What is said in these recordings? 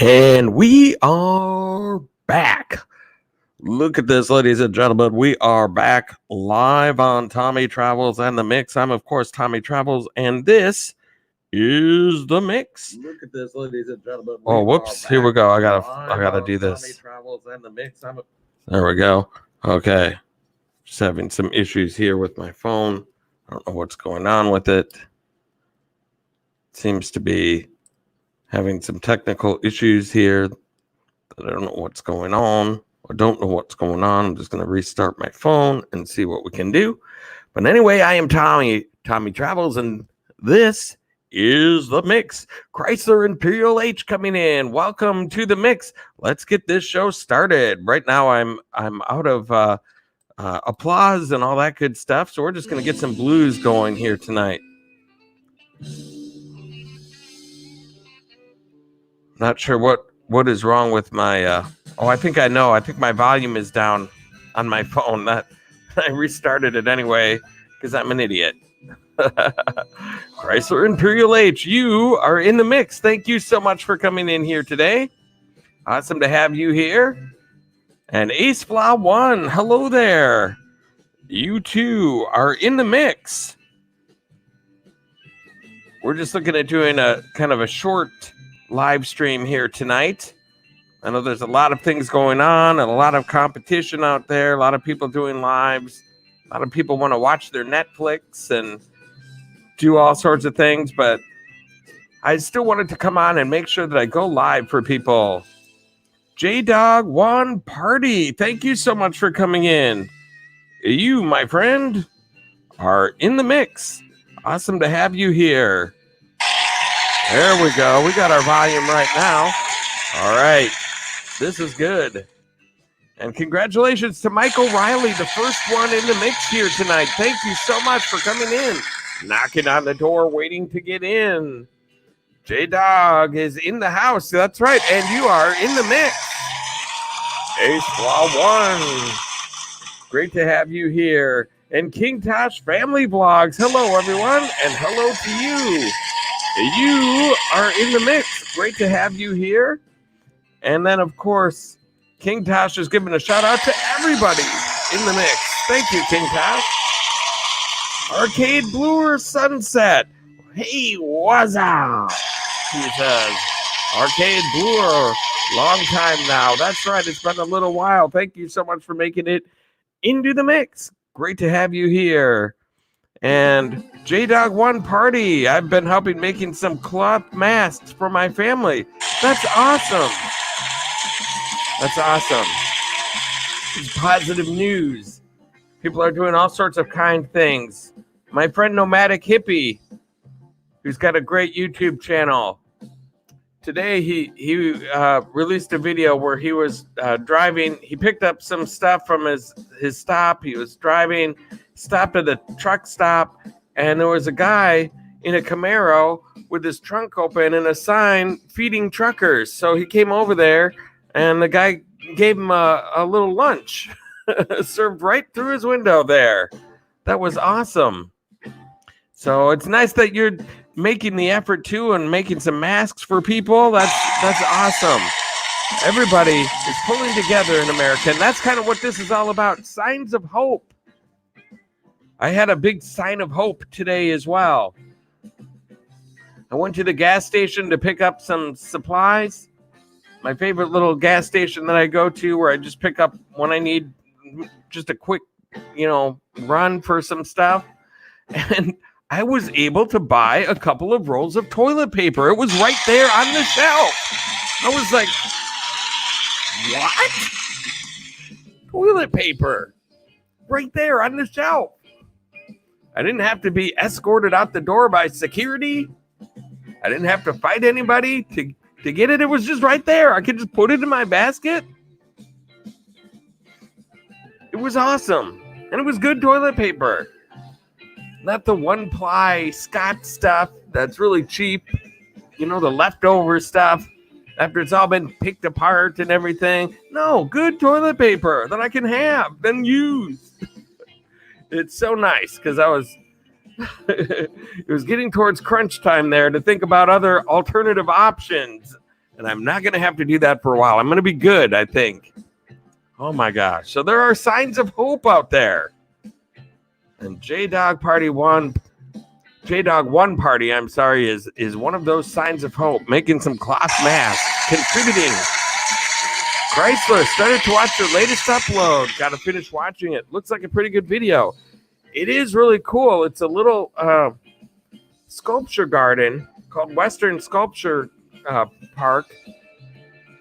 And we are back. Look at this, ladies and gentlemen. We are back live on Tommy Travels and the Mix. I'm, of course, Tommy Travels, and this is the Mix. Look at this, ladies and gentlemen. Oh, whoops! Here we go. I gotta do this. Tommy Travels and the Mix. There we go. Okay, just having some issues here with my phone. I don't know what's going on with it. Seems to be having some technical issues here. I don't know what's going on. I don't know what's going on. I'm just going to restart my phone and see what we can do. But anyway, I am Tommy Travels, and this is the Mix. Chrysler Imperial H coming in. Welcome to the Mix. Let's get this show started. Right now, I'm out of applause and all that good stuff, so we're just going to get some blues going here tonight. Not sure what is wrong with my I think I know. I think my volume is down on my phone. I restarted it anyway because I'm an idiot. Chrysler Imperial H, you are in the mix. Thank you so much for coming in here today. Awesome to have you here. And Ace Flaw 1, hello there. You too are in the mix. We're just looking at doing a kind of a short live stream here tonight. I know there's a lot of things going on and a lot of competition out there. A lot of people doing lives. A lot of people want to watch their Netflix and do all sorts of things, but I still wanted to come on and make sure that I go live for people. J-Dog One Party, thank you so much for coming in. You, my friend, are in the mix. Awesome to have you here. There we go. We got our volume right now. All right. This is good. And congratulations to Mike O'Reilly, the first one in the mix here tonight. Thank you so much for coming in. Knocking on the door, waiting to get in. J-Dog is in the house. That's right. And you are in the mix. Ace Flaw 1. Great to have you here. And King Tosh Family Vlogs. Hello, everyone. And hello to you. You are in the mix. Great to have you here. And then, of course, King Tosh is giving a shout out to everybody in the mix. Thank you, King Tosh. Arcade Bluer Sunset. Hey, what's up? He says, Arcade Bluer, long time now. That's right. It's been a little while. Thank you so much for making it into the mix. Great to have you here. And J-Dog One Party. I've been helping making some cloth masks for my family. That's awesome. That's awesome. It's positive news. People are doing all sorts of kind things. My friend Nomadic Hippie, who's got a great YouTube channel. Today he released a video where he was driving. He picked up some stuff from his stop. He was driving, stopped at a truck stop, and there was a guy in a Camaro with his trunk open and a sign feeding truckers. So he came over there, and the guy gave him a little lunch served right through his window there. That was awesome. So it's nice that you're making the effort too and making some masks for people. That's awesome. Everybody is pulling together in America, and that's kind of what this is all about. Signs of hope. I had a big sign of hope today as well. I went to the gas station to pick up some supplies. My favorite little gas station that I go to where I just pick up when I need just a quick, run for some stuff. And I was able to buy a couple of rolls of toilet paper. It was right there on the shelf. I was like, what? Toilet paper. Right there on the shelf. I didn't have to be escorted out the door by security. I didn't have to fight anybody to get it. It was just right there. I could just put it in my basket. It was awesome. And it was good toilet paper. Not the one-ply Scott stuff that's really cheap. The leftover stuff after it's all been picked apart and everything. No, good toilet paper that I can have and use. It's so nice because I was it was getting towards crunch time there to think about other alternative options And I'm not going to have to do that for a while. I'm going to be good, I think. Oh, my gosh. So there are signs of hope out there. And J-Dog One Party, I'm sorry, is one of those signs of hope. Making some cloth masks. Contributing. Chrysler started to watch their latest upload. Got to finish watching it. Looks like a pretty good video. It is really cool. It's a little sculpture garden called Western Sculpture Park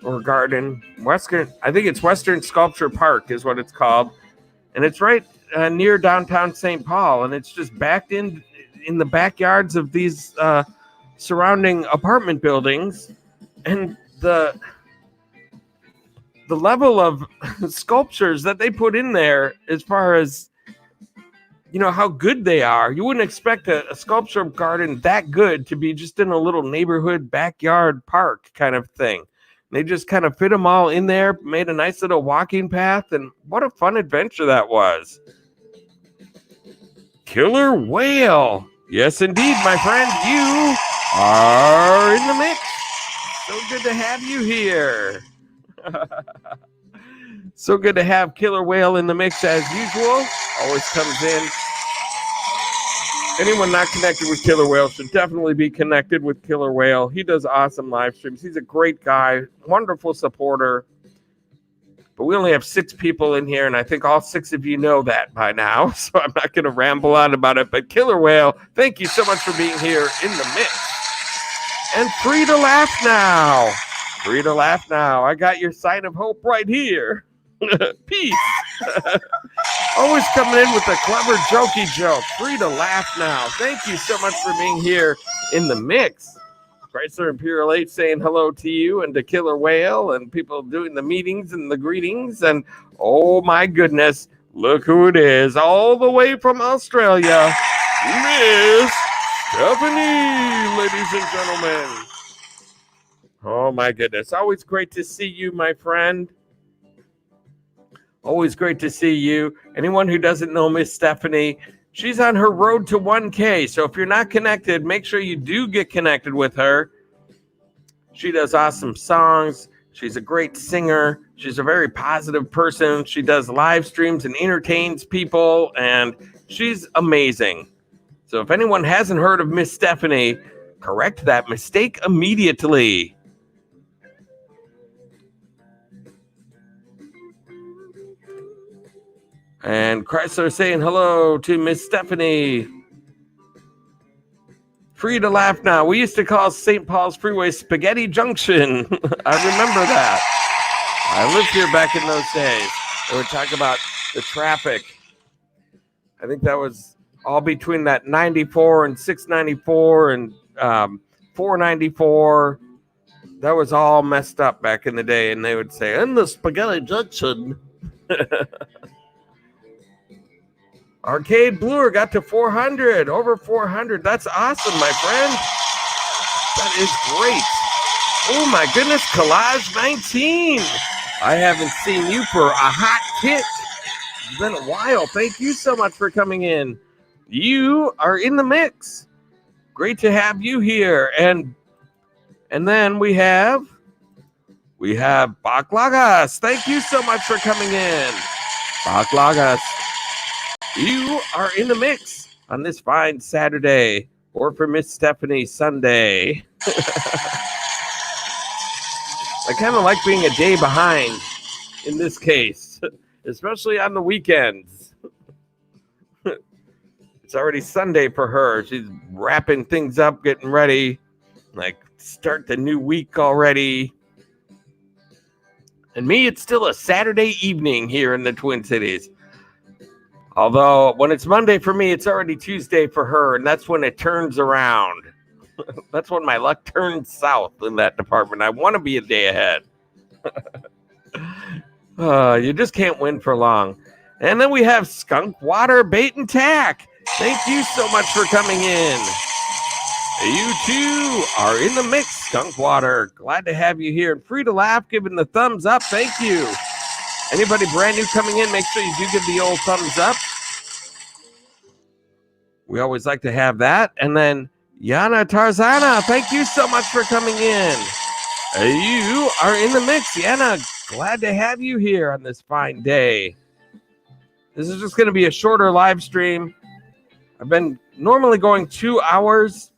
or Garden. I think it's Western Sculpture Park is what it's called. And it's right near downtown St. Paul. And it's just backed in the backyards of these surrounding apartment buildings. And the level of sculptures that they put in there as far as how good they are. You wouldn't expect a sculpture garden that good to be just in a little neighborhood backyard park kind of thing. They just kind of fit them all in there, made a nice little walking path, and what a fun adventure that was. Killer whale. Yes, indeed, my friend, you are in the mix. So good to have you here. So good to have Killer Whale in the mix as usual. Always comes in. Anyone not connected with Killer Whale should definitely be connected with Killer Whale. He does awesome live streams. He's a great guy, wonderful supporter. But we only have 6 people in here, and I think all 6 of you know that by now, so I'm not going to ramble on about it. But Killer Whale, thank you so much for being here in the mix. And free to laugh now. Free to laugh now. I got your sign of hope right here. Peace. Always coming in with a clever, jokey joke. Free to laugh now. Thank you so much for being here in the mix. Chrysler Imperial 8 saying hello to you and to Killer Whale and people doing the meetings and the greetings. And oh my goodness, look who it is. All the way from Australia, Miss Stephanie, ladies and gentlemen. Oh my goodness. Always great to see you, my friend. Always great to see you. Anyone who doesn't know Miss Stephanie, she's on her road to 1K. So if you're not connected, make sure you do get connected with her. She does awesome songs. She's a great singer. She's a very positive person. She does live streams and entertains people, and she's amazing. So if anyone hasn't heard of Miss Stephanie, correct that mistake immediately. And Chrysler saying hello to Miss Stephanie. Free to laugh now. We used to call St. Paul's Freeway Spaghetti Junction. I remember that. I lived here back in those days. They would talk about the traffic. I think that was all between that 94 and 694 and 494. That was all messed up back in the day. And they would say, in the Spaghetti Junction. Arcade Bluer got to 400, over 400. That's awesome, my friend. That is great. Oh, my goodness, Collage 19. I haven't seen you for a hot tick. It's been a while. Thank you so much for coming in. You are in the mix. Great to have you here. And then we have Baklagas. Thank you so much for coming in. Baklagas. You are in the mix on this fine Saturday, or for Miss Stephanie Sunday. I kind of like being a day behind in this case, especially on the weekends. It's already Sunday for her. She's wrapping things up, getting ready, like start the new week already. And me, it's still a Saturday evening here in the Twin Cities. Although, when it's Monday for me, it's already Tuesday for her, and that's when it turns around. That's when my luck turns south in that department. I want to be a day ahead. You just can't win for long. And then we have Skunk Water Bait and Tack. Thank you so much for coming in. You too are in the mix, Skunk Water. Glad to have you here. Free to laugh, giving the thumbs up. Thank you. Anybody brand new coming in, make sure you do give the old thumbs up. We always like to have that. And then Yana Tarzana, thank you so much for coming in. You are in the mix, Yana. Glad to have you here on this fine day. This is just going to be a shorter live stream. I've been normally going 2 hours,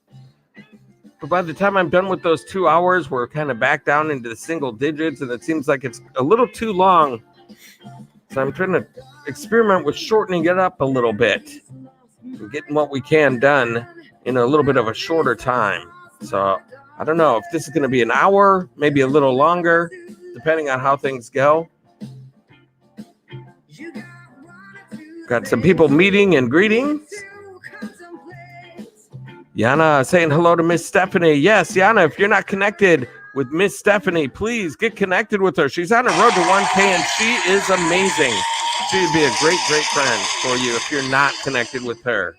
but by the time I'm done with those 2 hours, we're kind of back down into the single digits, and it seems like it's a little too long. So I'm trying to experiment with shortening it up a little bit and getting what we can done in a little bit of a shorter time. So I don't know if this is going to be an hour, maybe a little longer, depending on how things go. Got some people meeting and greetings. Yana saying hello to Miss Stephanie. Yes, Yana, if you're not connected with Miss Stephanie, please get connected with her. She's on the road to 1K and she is amazing. She would be a great, great friend for you if you're not connected with her.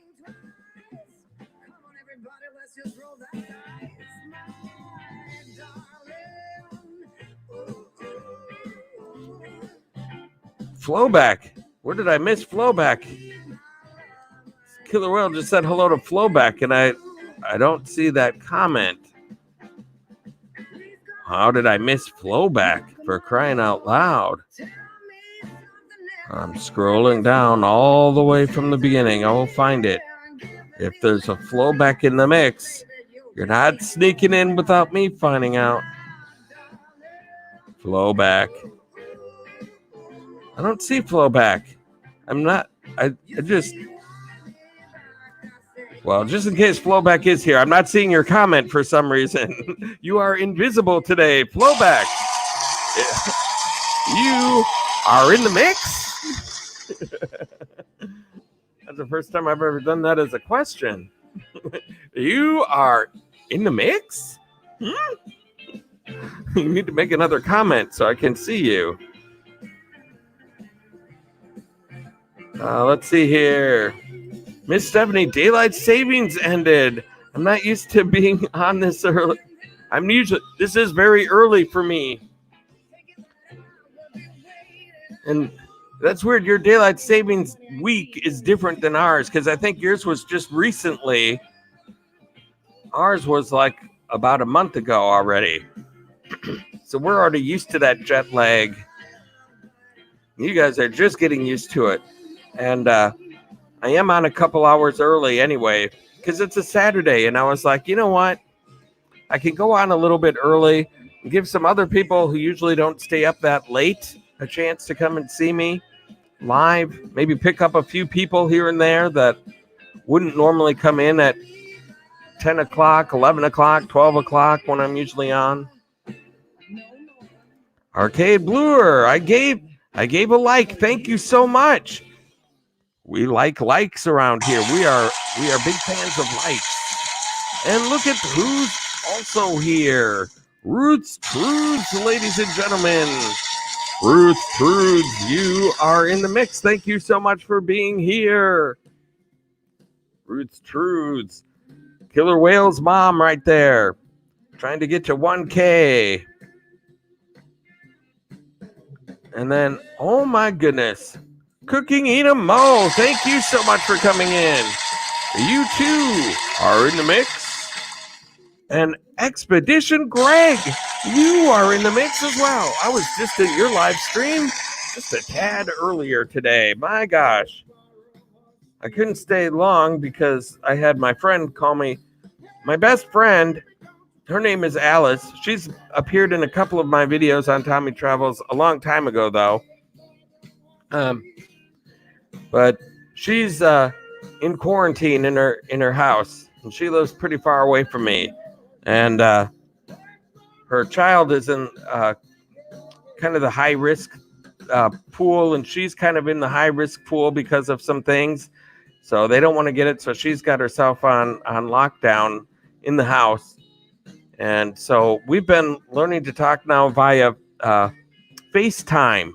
Flowback. Where did I miss Flowback? Killer Whale just said hello to Flowback, and I don't see that comment. How did I miss Flowback, for crying out loud? I'm scrolling down all the way from the beginning. I will find it. If there's a Flowback in the mix, you're not sneaking in without me finding out. Flowback. I don't see Flowback. Well, just in case Flowback is here, I'm not seeing your comment for some reason. You are invisible today, Flowback. You are in the mix? That's the first time I've ever done that as a question. You are in the mix? You need to make another comment so I can see you. Let's see here. Miss Stephanie, daylight savings ended. I'm not used to being on this early. This is very early for me. And that's weird. Your daylight savings week is different than ours because I think yours was just recently. Ours was like about a month ago already. So we're already used to that jet lag. You guys are just getting used to it. And I am on a couple hours early anyway, because it's a Saturday. And I was like, you know what? I can go on a little bit early and give some other people who usually don't stay up that late a chance to come and see me live. Maybe pick up a few people here and there that wouldn't normally come in at 10 o'clock, 11 o'clock, 12 o'clock when I'm usually on. Arcade Bluer, I gave a like. Thank you so much. We like likes around here. We are big fans of likes. And look at who's also here. Roots Truths, ladies and gentlemen. Roots Truths, you are in the mix. Thank you so much for being here. Roots Truths. Killer Whale's mom right there. Trying to get to 1K. And then, oh my goodness. Cooking Ina Mo, thank you so much for coming in. You too are in the mix. And Expedition Greg, you are in the mix as well. I was just at your live stream just a tad earlier today. My gosh. I couldn't stay long because I had my friend call me. My best friend, her name is Alice. She's appeared in a couple of my videos on Tommy Travels a long time ago, though. But she's in quarantine in her house, and she lives pretty far away from me. And her child is in kind of the high risk pool, and she's kind of in the high risk pool because of some things. So they don't want to get it. So she's got herself on lockdown in the house. And so we've been learning to talk now via FaceTime.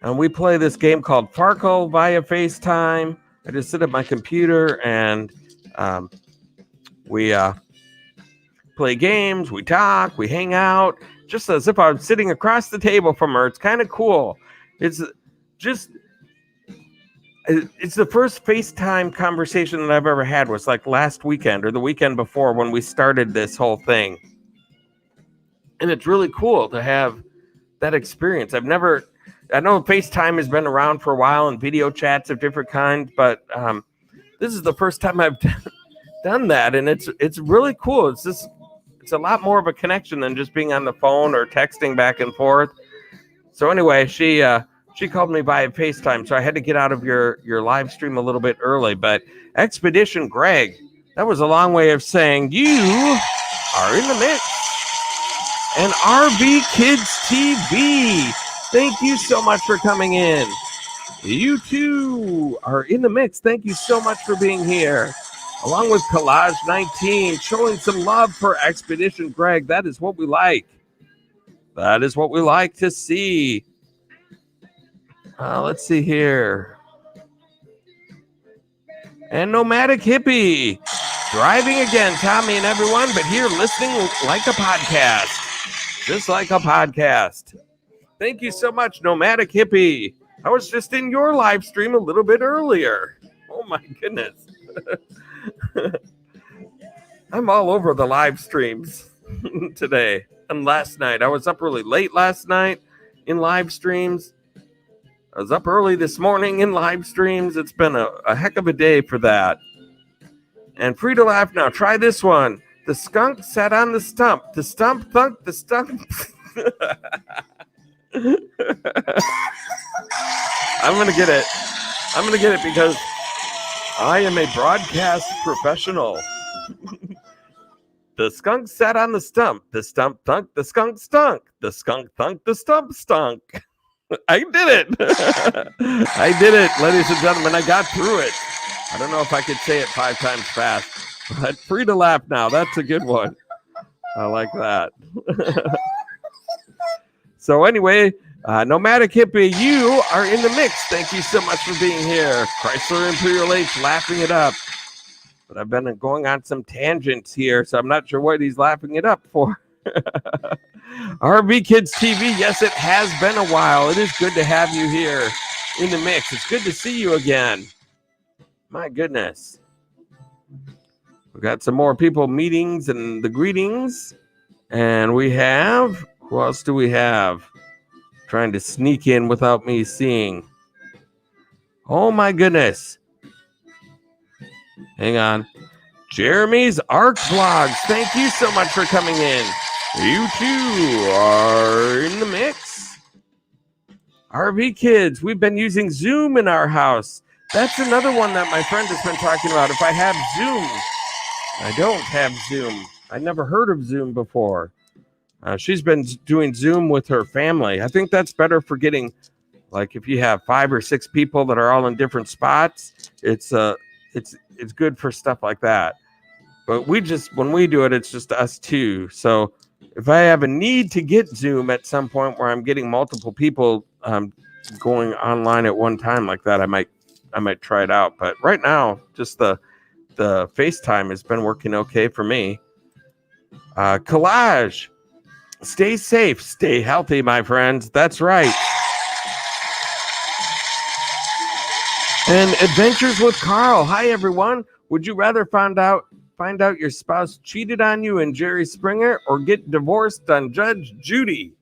And we play this game called Farkle via FaceTime. I just sit at my computer and we play games, we talk, we hang out, just as if I'm sitting across the table from her. It's kind of cool. It's the first FaceTime conversation that I've ever had. Was like last weekend or the weekend before when we started this whole thing. And it's really cool to have that experience. I know FaceTime has been around for a while and video chats of different kinds, but this is the first time I've done that, and it's really cool. It's a lot more of a connection than just being on the phone or texting back and forth. So anyway, she called me by FaceTime, so I had to get out of your live stream a little bit early. But Expedition Greg, that was a long way of saying you are in the mix. And RV Kids TV, thank you so much for coming in. You too are in the mix. Thank you so much for being here. Along with Collage 19, showing some love for Expedition Greg. That is what we like. That is what we like to see. Let's see here. And Nomadic Hippie, driving again, Tommy and everyone, but here listening like a podcast. Just like a podcast. Thank you so much, Nomadic Hippie. I was just in your live stream a little bit earlier. Oh my goodness. I'm all over the live streams today and last night. I was up really late last night in live streams. I was up early this morning in live streams. It's been a heck of a day for that. And free to laugh now. Try this one. The skunk sat on the stump. The stump thunk the stump. I'm going to get it. I'm going to get it because I am a broadcast professional. The skunk sat on the stump. The stump thunk. The skunk stunk. The skunk thunk. The stump stunk. I did it. I did it, ladies and gentlemen. I got through it. I don't know if I could say it 5 times fast, but free to laugh now. That's a good one. I like that. So anyway, Nomadic Hippie, you are in the mix. Thank you so much for being here. Chrysler Imperial H laughing it up. But I've been going on some tangents here, so I'm not sure what he's laughing it up for. RV Kids TV, yes, it has been a while. It is good to have you here in the mix. It's good to see you again. My goodness. We've got some more people meetings and the greetings. And we have, who else do we have? Trying to sneak in without me seeing. Oh my goodness. Hang on. Jeremy's Arc Vlogs. Thank you so much for coming in. You too are in the mix. RV Kids, we've been using Zoom in our house. That's another one that my friend has been talking about. If I have Zoom, I don't have Zoom. I never heard of Zoom before. She's been doing Zoom with her family. I think that's better for getting, like, if you have 5 or 6 people that are all in different spots, it's good for stuff like that. But when we do it, it's just us two. So if I have a need to get Zoom at some point where I'm getting multiple people going online at one time like that, I might try it out. But right now, just the FaceTime has been working okay for me. Collage, stay safe, stay healthy, my friends. That's right. And Adventures with Carl. Hi, everyone. Would you rather find out your spouse cheated on you in Jerry Springer or get divorced on Judge Judy?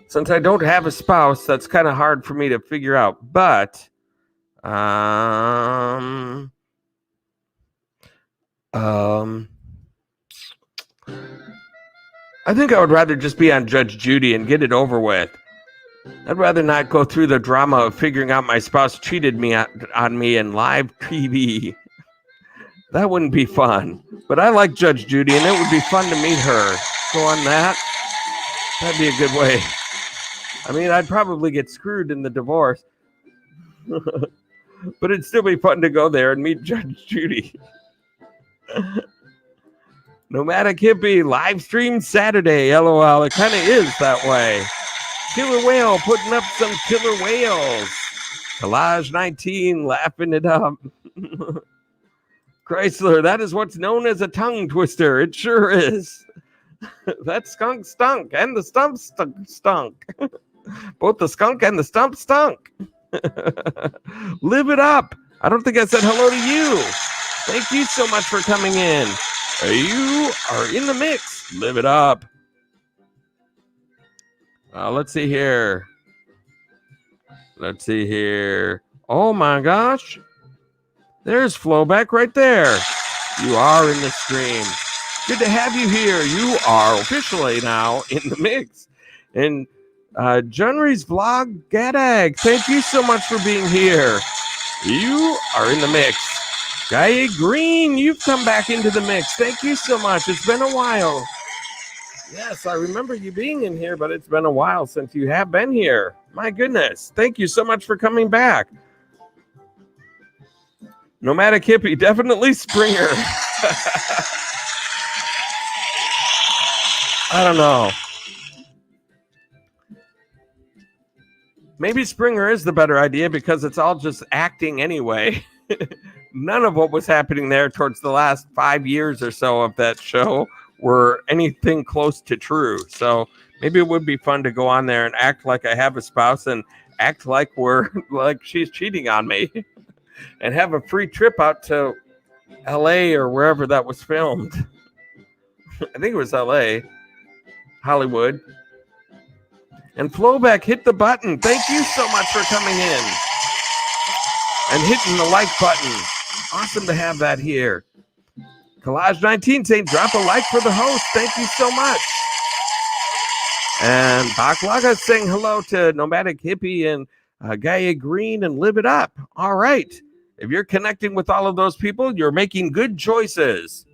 Since I don't have a spouse, that's kind of hard for me to figure out. But I think I would rather just be on Judge Judy and get it over with. I'd rather not go through the drama of figuring out my spouse cheated on me in live TV. That wouldn't be fun. But I like Judge Judy, and it would be fun to meet her. Go on that. That'd be a good way. I mean, I'd probably get screwed in the divorce. But it'd still be fun to go there and meet Judge Judy. Nomadic Hippie, live stream Saturday. LOL. It kind of is that way. Killer Whale putting up some killer whales. Collage 19 laughing it up. Chrysler, that is what's known as a tongue twister. It sure is. That skunk stunk and the stump stunk. Both the skunk and the stump stunk. Live it up. I don't think I said hello to you. Thank you so much for coming in. You are in the mix. Live it up. Let's see here. Oh my gosh. There's Flowback right there. You are in the stream. Good to have you here. You are officially now in the mix. And Junry's vlog, Gadag, thank you so much for being here. You are in the mix. Gaia Green, you've come back into the mix. Thank you so much. It's been a while. Yes, I remember you being in here, but it's been a while since you have been here. My goodness. Thank you so much for coming back. Nomadic Hippie, definitely Springer. I don't know. Maybe Springer is the better idea because it's all just acting anyway. None of what was happening there towards the last 5 years or so of that show were anything close to true. So maybe it would be fun to go on there and act like I have a spouse and act like like she's cheating on me and have a free trip out to LA or wherever that was filmed. I think it was LA, Hollywood. And Flowback, hit the button. Thank you so much for coming in and hitting the like button. Awesome to have that here. Collage 19 saying drop a like for the host. Thank you so much. And Baklaga saying hello to Nomadic Hippie and Gaia Green and Live It Up. All right. If you're connecting with all of those people, you're making good choices.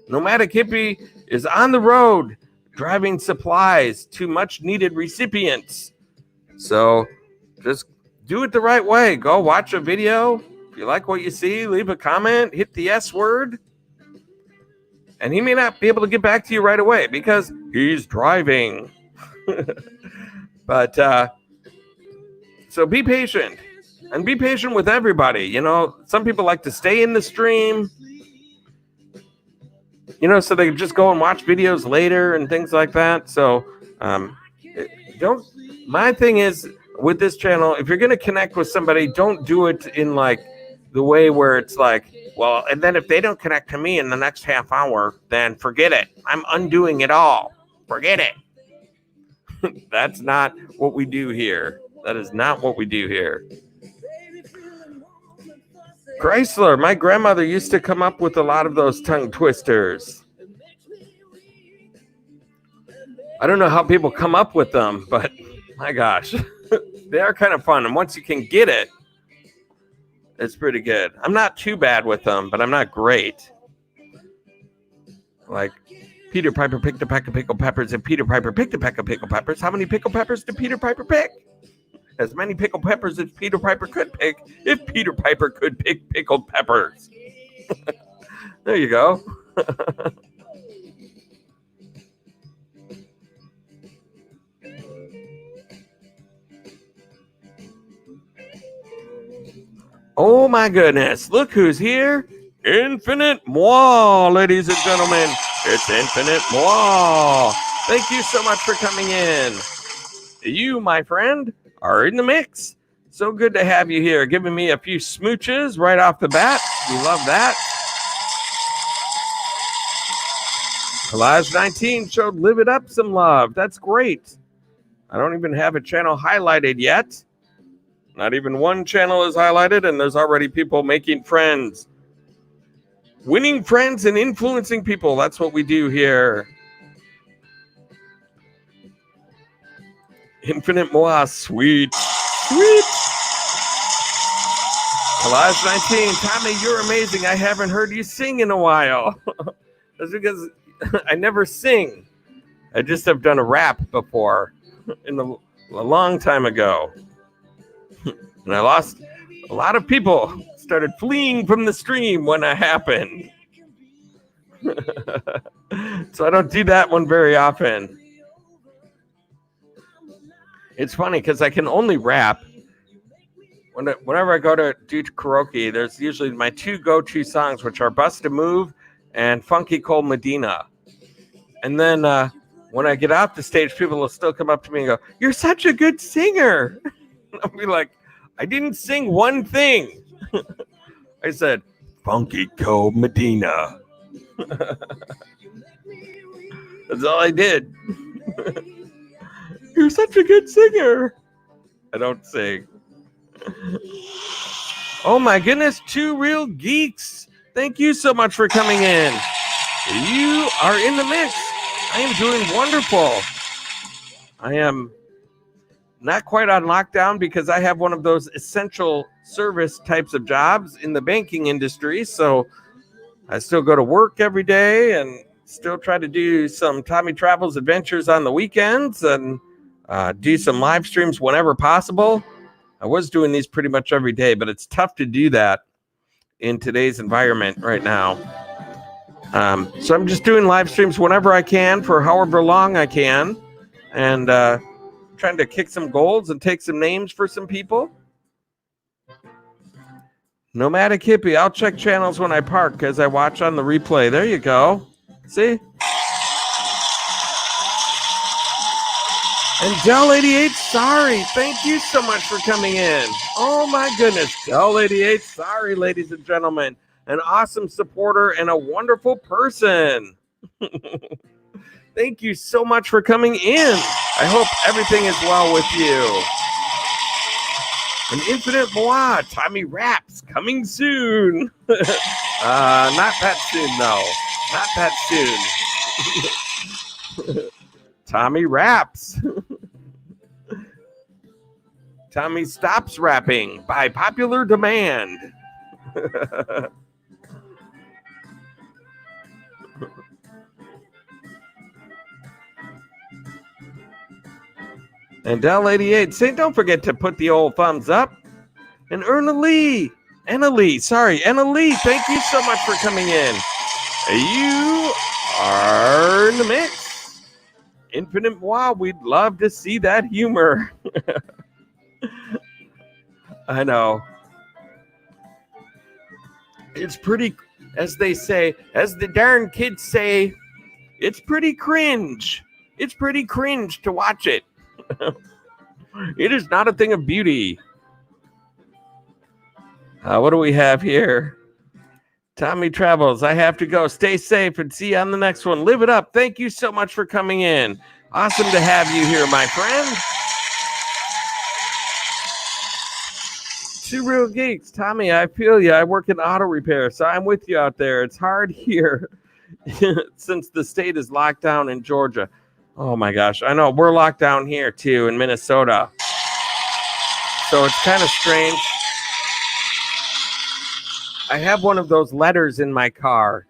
Nomadic Hippie is on the road driving supplies to much needed recipients. So just do it the right way. Go watch a video. If you like what you see, leave a comment, hit the S word. And he may not be able to get back to you right away because he's driving. But so be patient and be patient with everybody. You know, some people like to stay in the stream, you know, so they just go and watch videos later and things like that. So my thing is with this channel, if you're going to connect with somebody, don't do it in like the way where it's like, well, and then if they don't connect to me in the next half hour, then forget it. I'm undoing it all. Forget it. That's not what we do here. That is not what we do here. Chrysler, my grandmother used to come up with a lot of those tongue twisters. I don't know how people come up with them, but my gosh, they are kind of fun. And once you can get it, it's pretty good. I'm not too bad with them, but I'm not great. Like, Peter Piper picked a peck of pickled peppers, and Peter Piper picked a peck of pickled peppers. How many pickled peppers did Peter Piper pick? As many pickled peppers as Peter Piper could pick, if Peter Piper could pick pickled peppers. There you go. Oh my goodness, look who's here. Infinite Moi, ladies and gentlemen. It's Infinite Moi. Thank you so much for coming in. You, my friend, are in the mix. So good to have you here, giving me a few smooches right off the bat. We love that. Collage 19 showed Live It Up some love. That's great. I don't even have a channel highlighted yet. Not even one channel is highlighted, and there's already people making friends. Winning friends and influencing people. That's what we do here. Infinite Moi, sweet. Sweet. Collage 19, Tommy, you're amazing. I haven't heard you sing in a while. That's because I never sing. I just have done a rap before a long time ago. And I lost a lot of people, started fleeing from the stream when that happened. So I don't do that one very often. It's funny because I can only rap. Whenever I go to do karaoke, there's usually my two go-to songs, which are Bust a Move and Funky Cold Medina. And then when I get off the stage, people will still come up to me and go, "You're such a good singer." I'll be like, I didn't sing one thing. I said, Funky Cold Medina. That's all I did. You're such a good singer. I don't sing. Oh my goodness, 2 Real Geeks. Thank you so much for coming in. You are in the mix. I am doing wonderful. I am not quite on lockdown because I have one of those essential service types of jobs in the banking industry. So I still go to work every day and still try to do some Tommy Travels adventures on the weekends and do some live streams whenever possible. I was doing these pretty much every day, but it's tough to do that in today's environment right now. So I'm just doing live streams whenever I can for however long I can, and trying to kick some goals and take some names for some people. Nomadic Hippie, I'll check channels when I park as I watch on the replay. There you go. See? And Dell88, sorry. Thank you so much for coming in. Oh my goodness. Dell88, sorry, ladies and gentlemen. An awesome supporter and a wonderful person. Thank you so much for coming in. I hope everything is well with you. An Infinite Moi, Tommy Raps, coming soon. Not that soon, though. Not that soon. Tommy Raps. Tommy stops rapping by popular demand. And Dell88, say don't forget to put the old thumbs up. And Anna Lee, thank you so much for coming in. You are in the mix. Infinite Moi, we'd love to see that humor. I know. It's pretty, as they say, as the darn kids say, it's pretty cringe. It's pretty cringe to watch it. It is not a thing of beauty. What do we have here? Tommy Travels, I have to go. Stay safe and see you on the next one. Live it up. Thank you so much for coming in. Awesome to have you here, my friend. 2 Real Geeks. Tommy, I feel you. I work in auto repair, so I'm with you out there. It's hard here since the state is locked down in Georgia. Oh my gosh. I know we're locked down here too in Minnesota. So it's kind of strange. I have one of those letters in my car.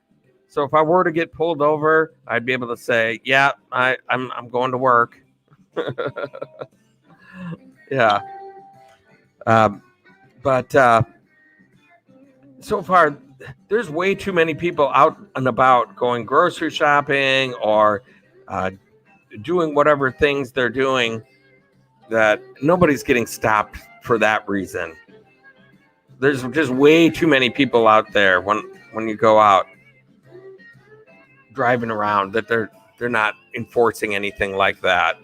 So if I were to get pulled over, I'd be able to say, yeah, I'm going to work. Yeah. But so far, there's way too many people out and about going grocery shopping or doing whatever things they're doing that nobody's getting stopped for that reason. There's just way too many people out there when you go out driving around that they're not enforcing anything like that.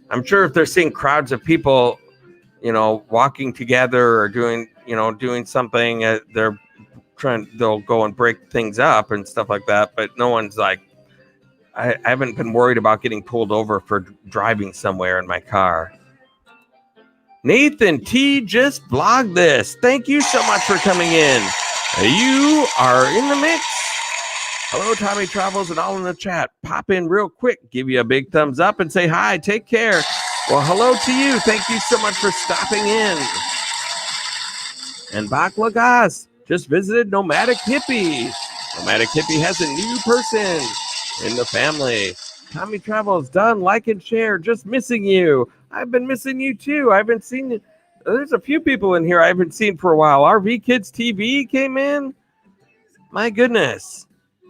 I'm sure if they're seeing crowds of people, walking together or doing something, they'll go and break things up and stuff like that. But no one's like, I haven't been worried about getting pulled over for driving somewhere in my car. Nathan T just vlogged this. Thank you so much for coming in. You are in the mix. Hello, Tommy Travels and all in the chat. Pop in real quick, give you a big thumbs up and say hi. Take care. Well, hello to you. Thank you so much for stopping in. And Baklagas just visited Nomadic Hippie. Nomadic Hippie has a new person in the family. Tommy Travels done. Like and share. Just missing you. I've been missing you too. I haven't seen you. There's a few people in here I haven't seen for a while. RV Kids TV came in. My goodness.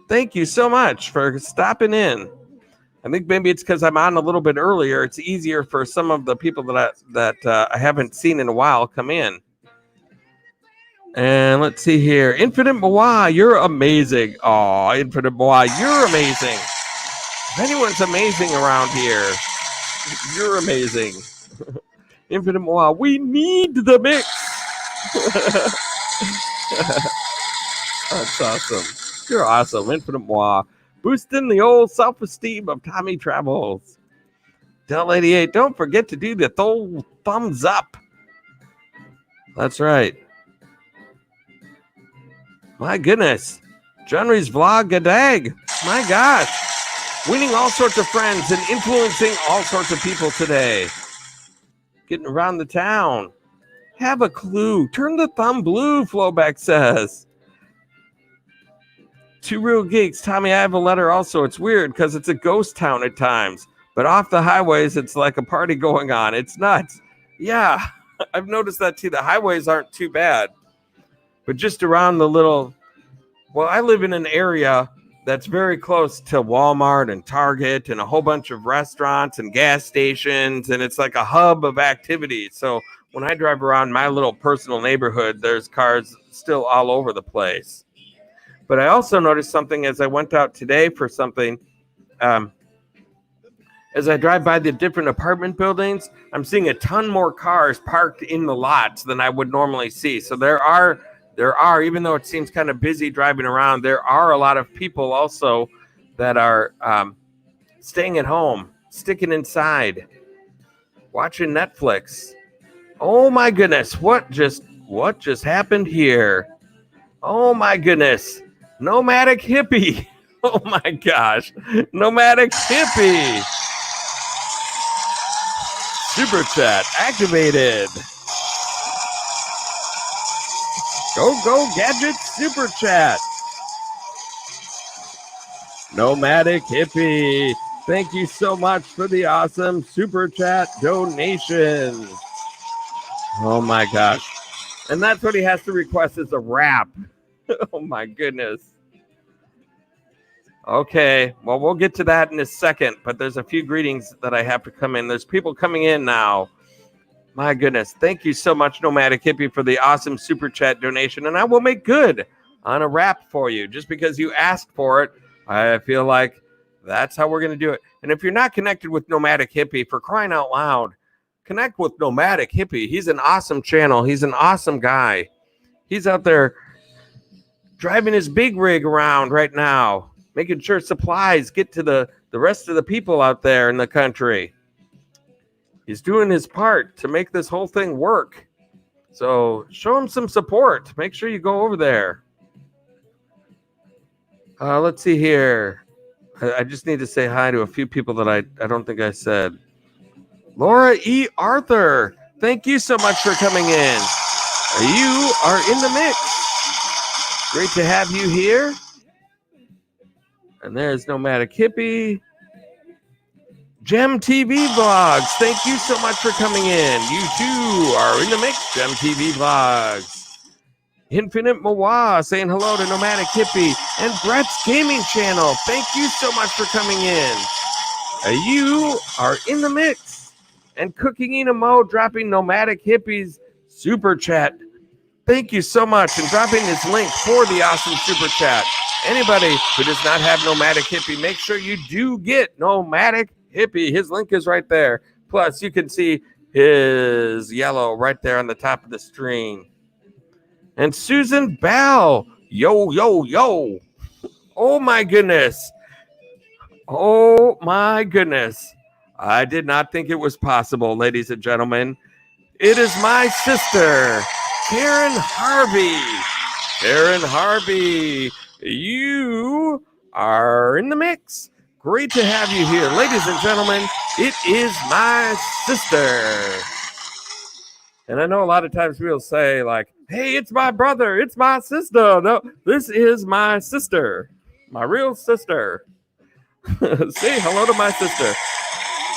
Thank you so much for stopping in. I think maybe it's because I'm on a little bit earlier. It's easier for some of the people that I haven't seen in a while come in. And let's see here. Infinite Moi, you're amazing. Oh, Infinite Moi, you're amazing. If anyone's amazing around here, you're amazing. Infinite Moi, we need the mix. That's awesome. You're awesome. Infinite Moi. Boosting the old self-esteem of Tommy Travels. Del 88, don't forget to do the thumbs up. That's right. My goodness. Johnny's vlog gadag. My gosh. Winning all sorts of friends and influencing all sorts of people today. Getting around the town. Have a clue. Turn the thumb blue, Flowback says. Two Real Geeks. Tommy, I have a letter also. It's weird because it's a ghost town at times. But off the highways, it's like a party going on. It's nuts. Yeah, I've noticed that too. The highways aren't too bad. But just around the little... Well, I live in an area that's very close to Walmart and Target and a whole bunch of restaurants and gas stations. And it's like a hub of activity. So when I drive around my little personal neighborhood, there's cars still all over the place. But I also noticed something as I went out today for something. As I drive by the different apartment buildings, I'm seeing a ton more cars parked in the lots than I would normally see. So there are, even though it seems kind of busy driving around, there are a lot of people also that are staying at home, sticking inside, watching Netflix. Oh my goodness, what just happened here? Oh my goodness, Nomadic Hippie. Oh my gosh, Nomadic Hippie. Super chat activated. Go Gadget super chat. Nomadic Hippie. Thank you so much for the awesome super chat donation. Oh my gosh. And that's what he has to request is a rap. Oh my goodness. Okay, well, we'll get to that in a second, but there's a few greetings that I have to come in. There's people coming in now. My goodness. Thank you so much, Nomadic Hippie, for the awesome super chat donation. And I will make good on a rap for you. Just because you asked for it, I feel like that's how we're going to do it. And if you're not connected with Nomadic Hippie, for crying out loud, connect with Nomadic Hippie. He's an awesome channel. He's an awesome guy. He's out there driving his big rig around right now, making sure supplies get to the rest of the people out there in the country. He's doing his part to make this whole thing work. So show him some support. Make sure you go over there. Let's see here. I just need to say hi to a few people that I don't think I said. Laura E. Arthur, thank you so much for coming in. You are in the mix. Great to have you here. And there's Nomadic Hippie. Gem TV Vlogs, thank you so much for coming in. You too are in the mix, Gem TV Vlogs. Infinite Moi saying hello to Nomadic Hippie. And Brett's Gaming Channel, thank you so much for coming in. You are in the mix. And Cooking Inamo dropping Nomadic Hippie's super chat. Thank you so much. And dropping his link for the awesome super chat. Anybody who does not have Nomadic Hippie, make sure you do get Nomadic Hippie. His link is right there. Plus, you can see his yellow right there on the top of the screen. And Susan Bell. Yo, yo, yo. Oh, my goodness. Oh, my goodness. I did not think it was possible, ladies and gentlemen. It is my sister, Karen Harvey. Karen Harvey, you are in the mix. Great to have you here. Ladies and gentlemen, it is my sister. And I know a lot of times people say like, hey, it's my brother, it's my sister. No, this is my sister, my real sister. Say hello to my sister.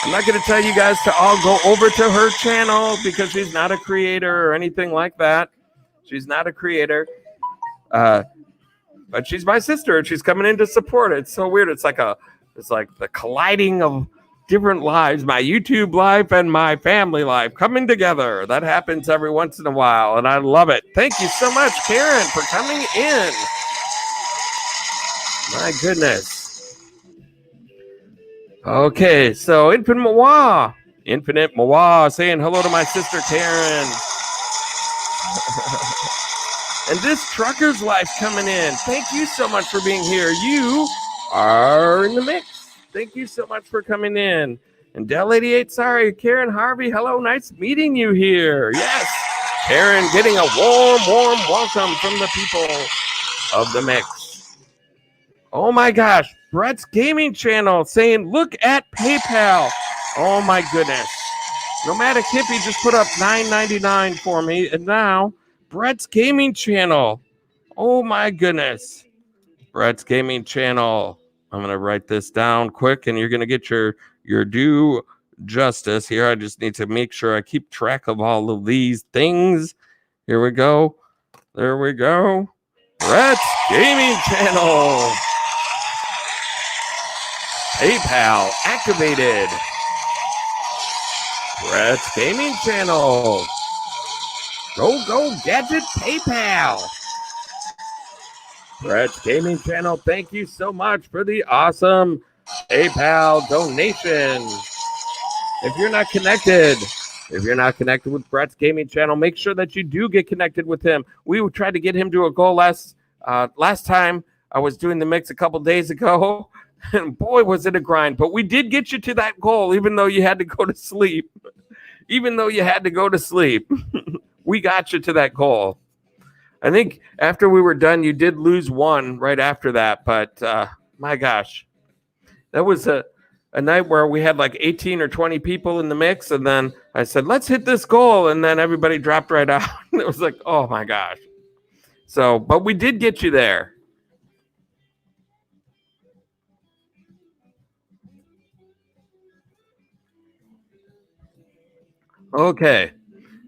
I'm not going to tell you guys to all go over to her channel because she's not a creator or anything like that. She's not a creator. But she's my sister and she's coming in to support it. It's so weird. It's like the colliding of different lives, my YouTube life and my family life coming together. That happens every once in a while, and I love it. Thank you so much, Karen, for coming in. My goodness. Okay, so Infinite Moi saying hello to my sister, Karen. And this Trucker's Life coming in. Thank you so much for being here. You are in the mix. Thank you so much for coming in. And Dell 88, sorry, Karen Harvey, hello, nice meeting you here. Yes, Karen getting a warm welcome from the people of the mix. Oh my gosh, Brett's Gaming Channel saying, look at PayPal. Oh my goodness. Nomadic Hippie just put up $9.99 for me, and now Brett's Gaming Channel. Oh my goodness. Brett's Gaming Channel. I'm going to write this down quick, and you're going to get your due justice here. I just need to make sure I keep track of all of these things. Here we go. There we go. Brett's Gaming Channel. PayPal activated. Brett's Gaming Channel. Go Gadget PayPal. Brett's Gaming Channel, thank you so much for the awesome PayPal donation. If you're not connected with Brett's Gaming Channel, make sure that you do get connected with him. We tried to get him to a goal last time I was doing the mix a couple days ago, and boy, was it a grind. But we did get you to that goal, even though you had to go to sleep. We got you to that goal. I think after we were done, you did lose one right after that. But my gosh, that was a night where we had like 18 or 20 people in the mix. And then I said, let's hit this goal. And then everybody dropped right out. It was like, oh my gosh. So, but we did get you there. Okay.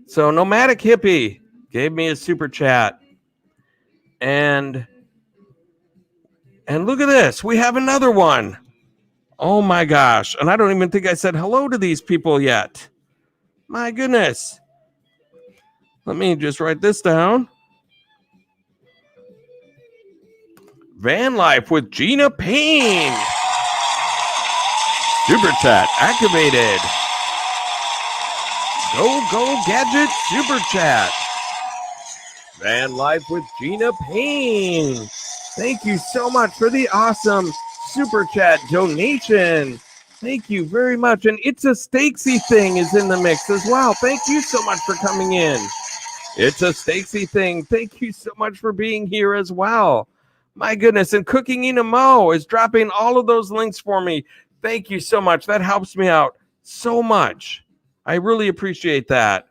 So Nomadic Hippie gave me a super chat. And look at this. We have another one. Oh my gosh. And I don't even think I said hello to these people yet. My goodness. Let me just write this down. Van Life with Gina Payne. Super chat activated. Go Gadget super chat. Van Life with Gina Payne. Thank you so much for the awesome super chat donation. Thank you very much. And It's a Stakesy Thing is in the mix as well. Thank you so much for coming in. It's a Stakesy Thing. Thank you so much for being here as well. My goodness. And Cooking Ina Mo is dropping all of those links for me. Thank you so much. That helps me out so much. I really appreciate that.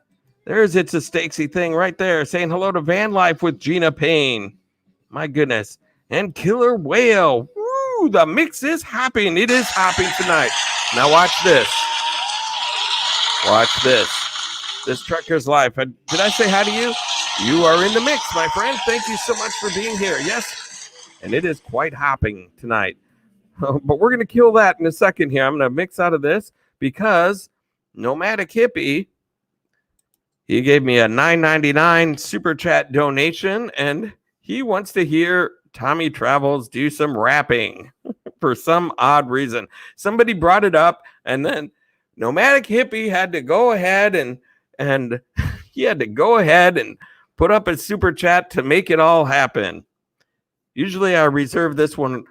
There's It's a Stakesy Thing right there saying hello to Van Life with Gina Payne. My goodness. And Killer Whale. Woo, the mix is hopping. It is hopping tonight. Now watch this. Watch this. This Trucker's Life. Did I say hi to you? You are in the mix, my friend. Thank you so much for being here. Yes. And it is quite hopping tonight. But we're going to kill that in a second here. I'm going to mix out of this because Nomadic Hippie, he gave me a $9.99 super chat donation, and he wants to hear Tommy Travels do some rapping for some odd reason. Somebody brought it up, and then Nomadic Hippie had to go ahead and he had to go ahead and put up a super chat to make it all happen. Usually I reserve this one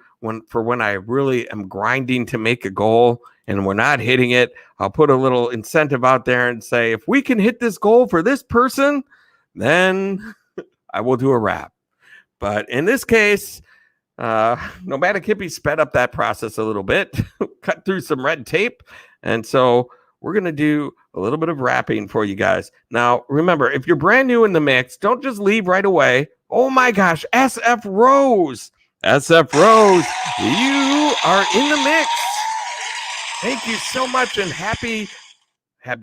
for when I really am grinding to make a goal and we're not hitting it. I'll put a little incentive out there and say, if we can hit this goal for this person, then I will do a rap. But in this case, Nomadic Hippie sped up that process a little bit, cut through some red tape. And so we're going to do a little bit of rapping for you guys. Now, remember, if you're brand new in the mix, don't just leave right away. Oh my gosh, SF Rose. SF Rose, you are in the mix. Thank you so much, and happy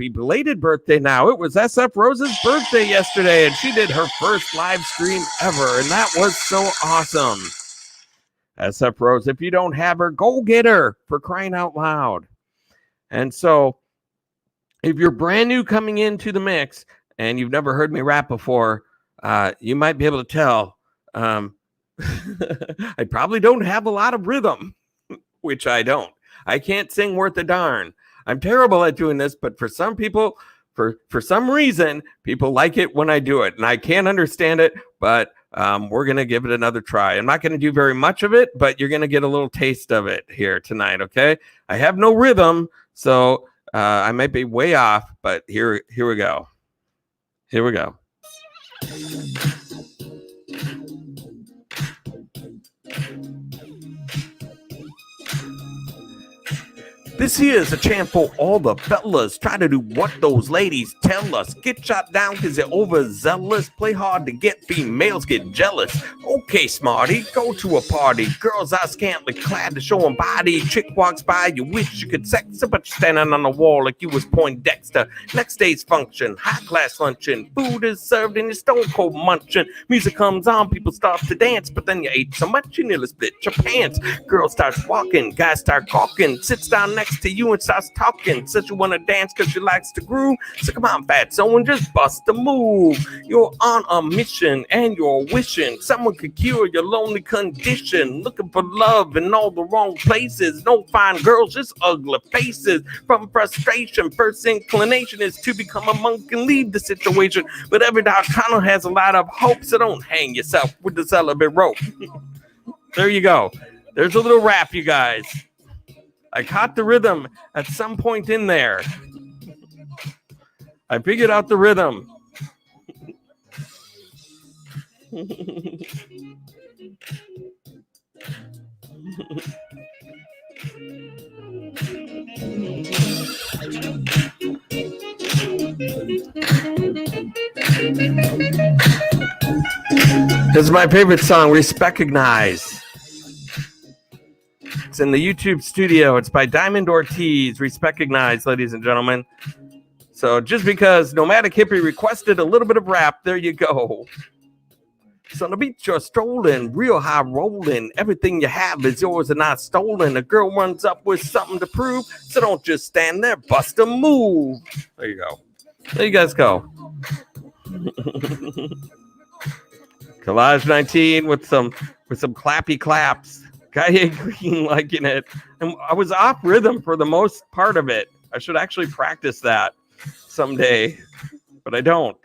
belated birthday now. It was SF Rose's birthday yesterday, and she did her first live stream ever, and that was so awesome. SF Rose, if you don't have her, go get her, for crying out loud. And so, if you're brand new coming into the mix, and you've never heard me rap before, you might be able to tell I probably don't have a lot of rhythm, which I don't. I can't sing worth a darn. I'm terrible at doing this, but for some people, for some reason, people like it when I do it. And I can't understand it, but we're going to give it another try. I'm not going to do very much of it, but you're going to get a little taste of it here tonight, okay? I have no rhythm, so I might be way off, but here we go. Here we go. This here's a chant for all the fellas. Try to do what those ladies tell us. Get shot down because they're overzealous. Play hard to get, females get jealous. Okay, smarty, go to a party. Girls are scantily clad to show 'em body. Chick walks by, you wish you could sex her, but you're standing on the wall like you was Poindexter. Next day's function, high-class luncheon. Food is served and you're stone-cold munching. Music comes on, people start to dance, but then you ate so much you nearly split your pants. Girl starts walking, guys start gawking. Sits down next to you and starts talking. Says you want to dance because she likes to groove. So come on, fatso, and just bust a move. You're on a mission and you're wishing someone could cure your lonely condition. Looking for love in all the wrong places. No fine girls, just ugly faces. From frustration, first inclination is to become a monk and leave the situation. But every dark tunnel has a lot of hope, so don't hang yourself with the celibate rope. There you go. There's a little rap, you guys. I caught the rhythm at some point in there. I figured out the rhythm. This is my favorite song, Recognize. It's in the YouTube studio. It's by Diamond Ortiz. Recognize, ladies and gentlemen. So just because Nomadic Hippie requested a little bit of rap, there you go. So the beat you're strolling, real high rolling. Everything you have is yours and not stolen. A girl runs up with something to prove, so don't just stand there, bust a move. There you go. There you guys go. Collage 19 with some clappy claps. Guy Green liking it. And I was off rhythm for the most part of it. I should actually practice that someday, but I don't.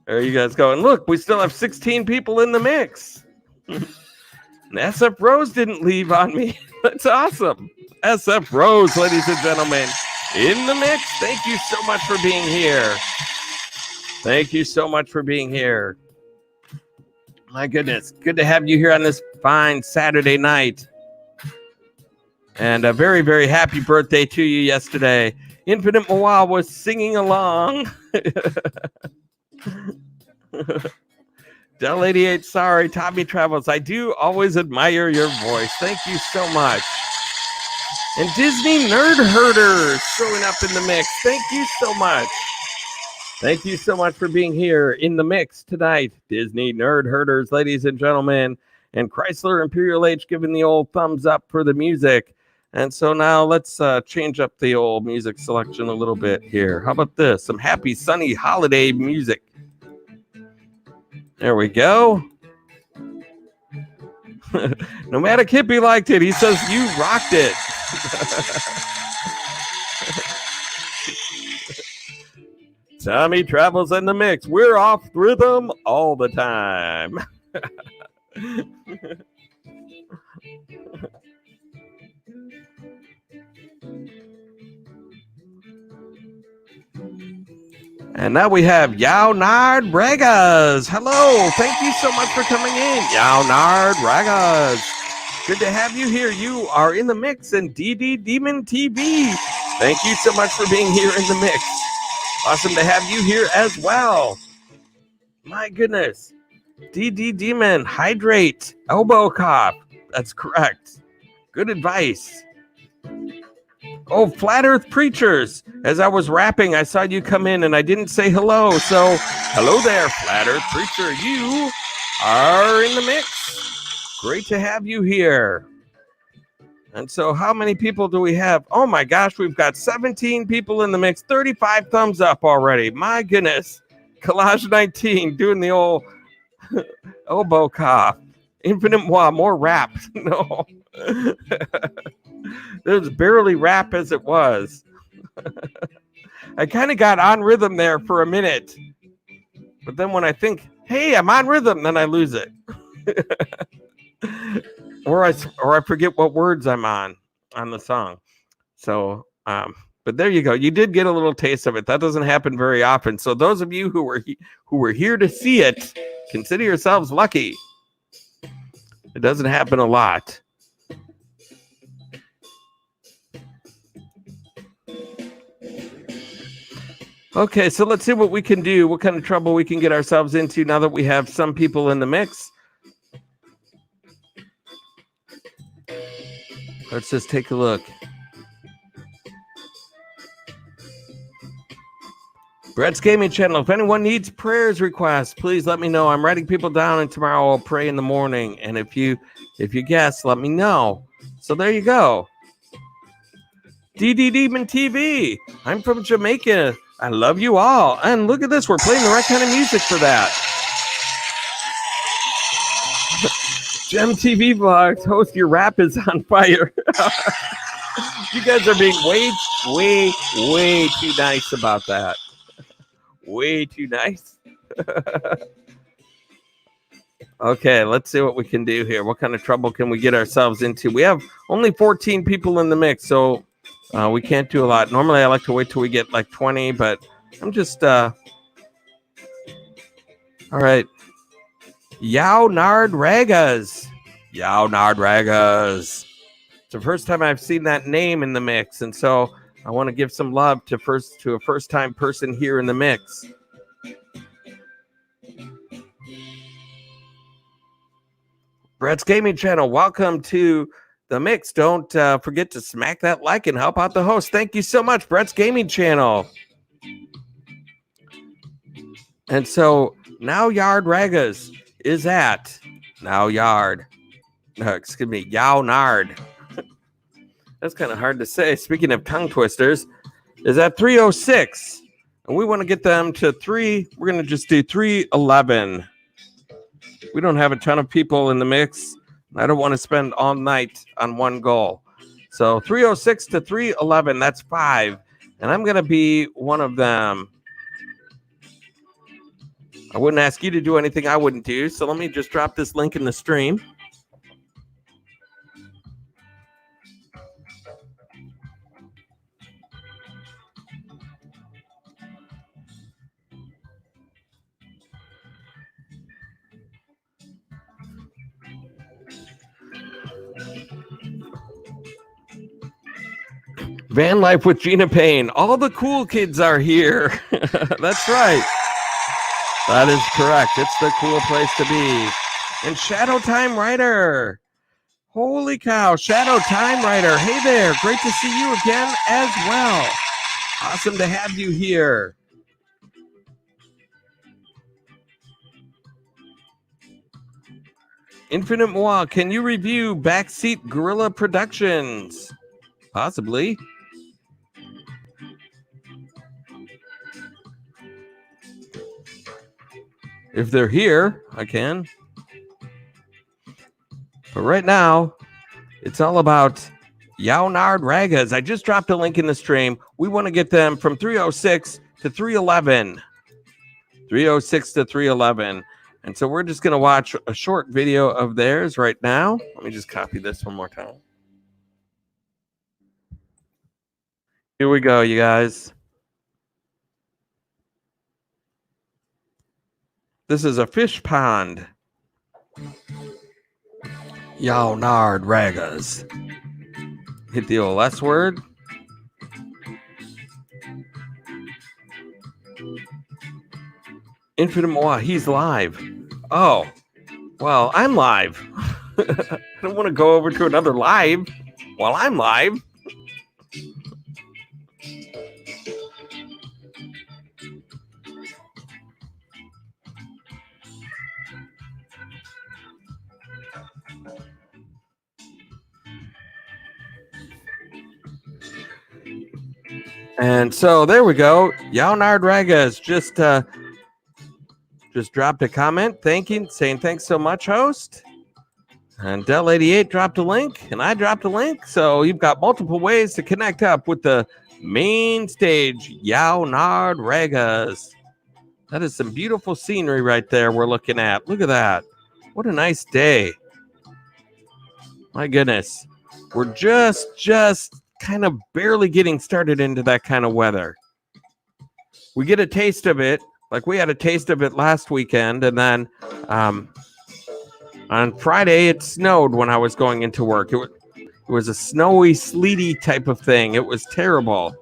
There you guys go. And look, we still have 16 people in the mix. And SF Rose didn't leave on me. That's awesome. SF Rose, ladies and gentlemen, in the mix. Thank you so much for being here. Thank you so much for being here. My goodness, good to have you here on this fine Saturday night. And a very, very happy birthday to you yesterday. Infinite Moa was singing along. Del 88, sorry, Tommy Travels. I do always admire your voice. Thank you so much. And Disney Nerd Herders showing up in the mix. Thank you so much. Thank you so much for being here in the mix tonight. Disney Nerd Herders, ladies and gentlemen. And Chrysler Imperial H giving the old thumbs up for the music. And so now let's change up the old music selection a little bit here. How about this? Some happy, sunny holiday music. There we go. Nomadic Hippie liked it. He says, you rocked it. Tommy Travels in the mix. We're off rhythm all the time. And now we have Yaunard Bragas. Hello. Thank you so much for coming in. Yaunard Bragas. Good to have you here. You are in the mix. And DD Demon TV. Thank you so much for being here in the mix. Awesome to have you here as well. My goodness. DD Demon, hydrate, elbow cough. That's correct. Good advice. Oh, Flat Earth Preachers. As I was rapping, I saw you come in and I didn't say hello. So, hello there, Flat Earth Preacher. You are in the mix. Great to have you here. And so how many people do we have? Oh my gosh, we've got 17 people in the mix. 35 thumbs up already. My goodness. Collage 19 doing the old elbow cough. Infinite Moi, more rap. No. There's barely rap as it was. I kind of got on rhythm there for a minute. But then when I think, hey, I'm on rhythm, then I lose it. or I forget what words I'm on the song. So, but there you go. You did get a little taste of it. That doesn't happen very often. So those of you who were here to see it, consider yourselves lucky. It doesn't happen a lot. Okay, so let's see what we can do, what kind of trouble we can get ourselves into now that we have some people in the mix. Let's just take a look. Brett's Gaming Channel. If anyone needs prayers requests, please let me know. I'm writing people down, and tomorrow I'll pray in the morning. And if you guess, let me know. So there you go. DD Demon TV. I'm from Jamaica. I love you all. And look at this. We're playing the right kind of music for that. Gem TV Vlogs. Host, your rap is on fire. You guys are being way too nice about that. Way too nice. Okay, let's see what we can do here. What kind of trouble can we get ourselves into? We have only 14 people in the mix, so we can't do a lot. Normally, I like to wait till we get like 20, but I'm just... All right. Yao Nard Ragas. Yao Nard Ragas. It's the first time I've seen that name in the mix, and so I want to give some love to a first-time person here in the mix. Brett's Gaming Channel, welcome to the mix. Don't forget to smack that like and help out the host. Thank you so much, Brett's Gaming Channel. And so now Yard Ragas is at Yao Nard. That's kind of hard to say. Speaking of tongue twisters, is at 306. And we want to get them to we're going to just do 311. We don't have a ton of people in the mix. I don't want to spend all night on one goal. So 306 to 311, that's 5. And I'm going to be one of them. I wouldn't ask you to do anything I wouldn't do. So let me just drop this link in the stream. Van Life with Gina Payne. All the cool kids are here. That's right. That is correct. It's the cool place to be. And Shadow Time Rider. Holy cow. Shadow Time Rider. Hey there. Great to see you again as well. Awesome to have you here. Infinite Moi. Can you review Backseat Gorilla Productions? Possibly. If they're here, I can. But right now, it's all about Yao Nard Ragas. I just dropped a link in the stream. We want to get them from 306 to 311. 306 to 311. And so we're just going to watch a short video of theirs right now. Let me just copy this one more time. Here we go, you guys. This is a fish pond. Yao Nard Ragas. Hit the old S word. Infinite Moi, he's live. Oh, well, I'm live. I don't want to go over to another live while I'm live. And so there we go. Yao Nard Ragas just dropped a comment saying thanks so much, host. And Del88 dropped a link, and I dropped a link. So you've got multiple ways to connect up with the main stage, Yao Nard Ragas. That is some beautiful scenery right there we're looking at. Look at that. What a nice day. My goodness. We're just kind of barely getting started into that kind of weather. We get a taste of it, like we had a taste of it last weekend, and then on Friday it snowed when I was going into work. It was a snowy, sleety type of thing. It was terrible.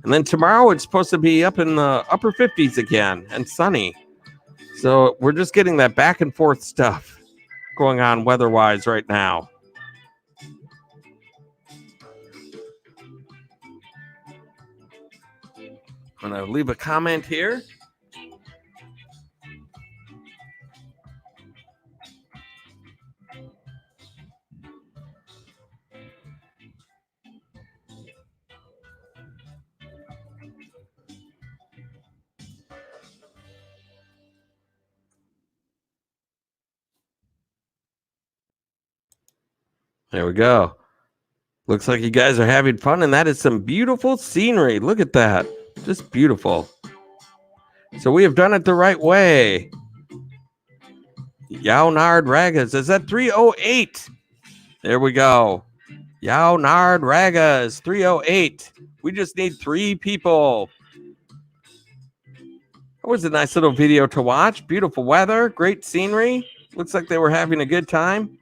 And then tomorrow it's supposed to be up in the upper 50s again and sunny. So we're just getting that back and forth stuff going on weather-wise right now. I'm going to leave a comment here. There we go. Looks like you guys are having fun, and that is some beautiful scenery. Look at that. Just beautiful. So we have done it the right way. Yaunard Ragas is at 308. There we go. Yaunard Ragas, 308. We just need 3 people. That was a nice little video to watch. Beautiful weather, great scenery. Looks like they were having a good time.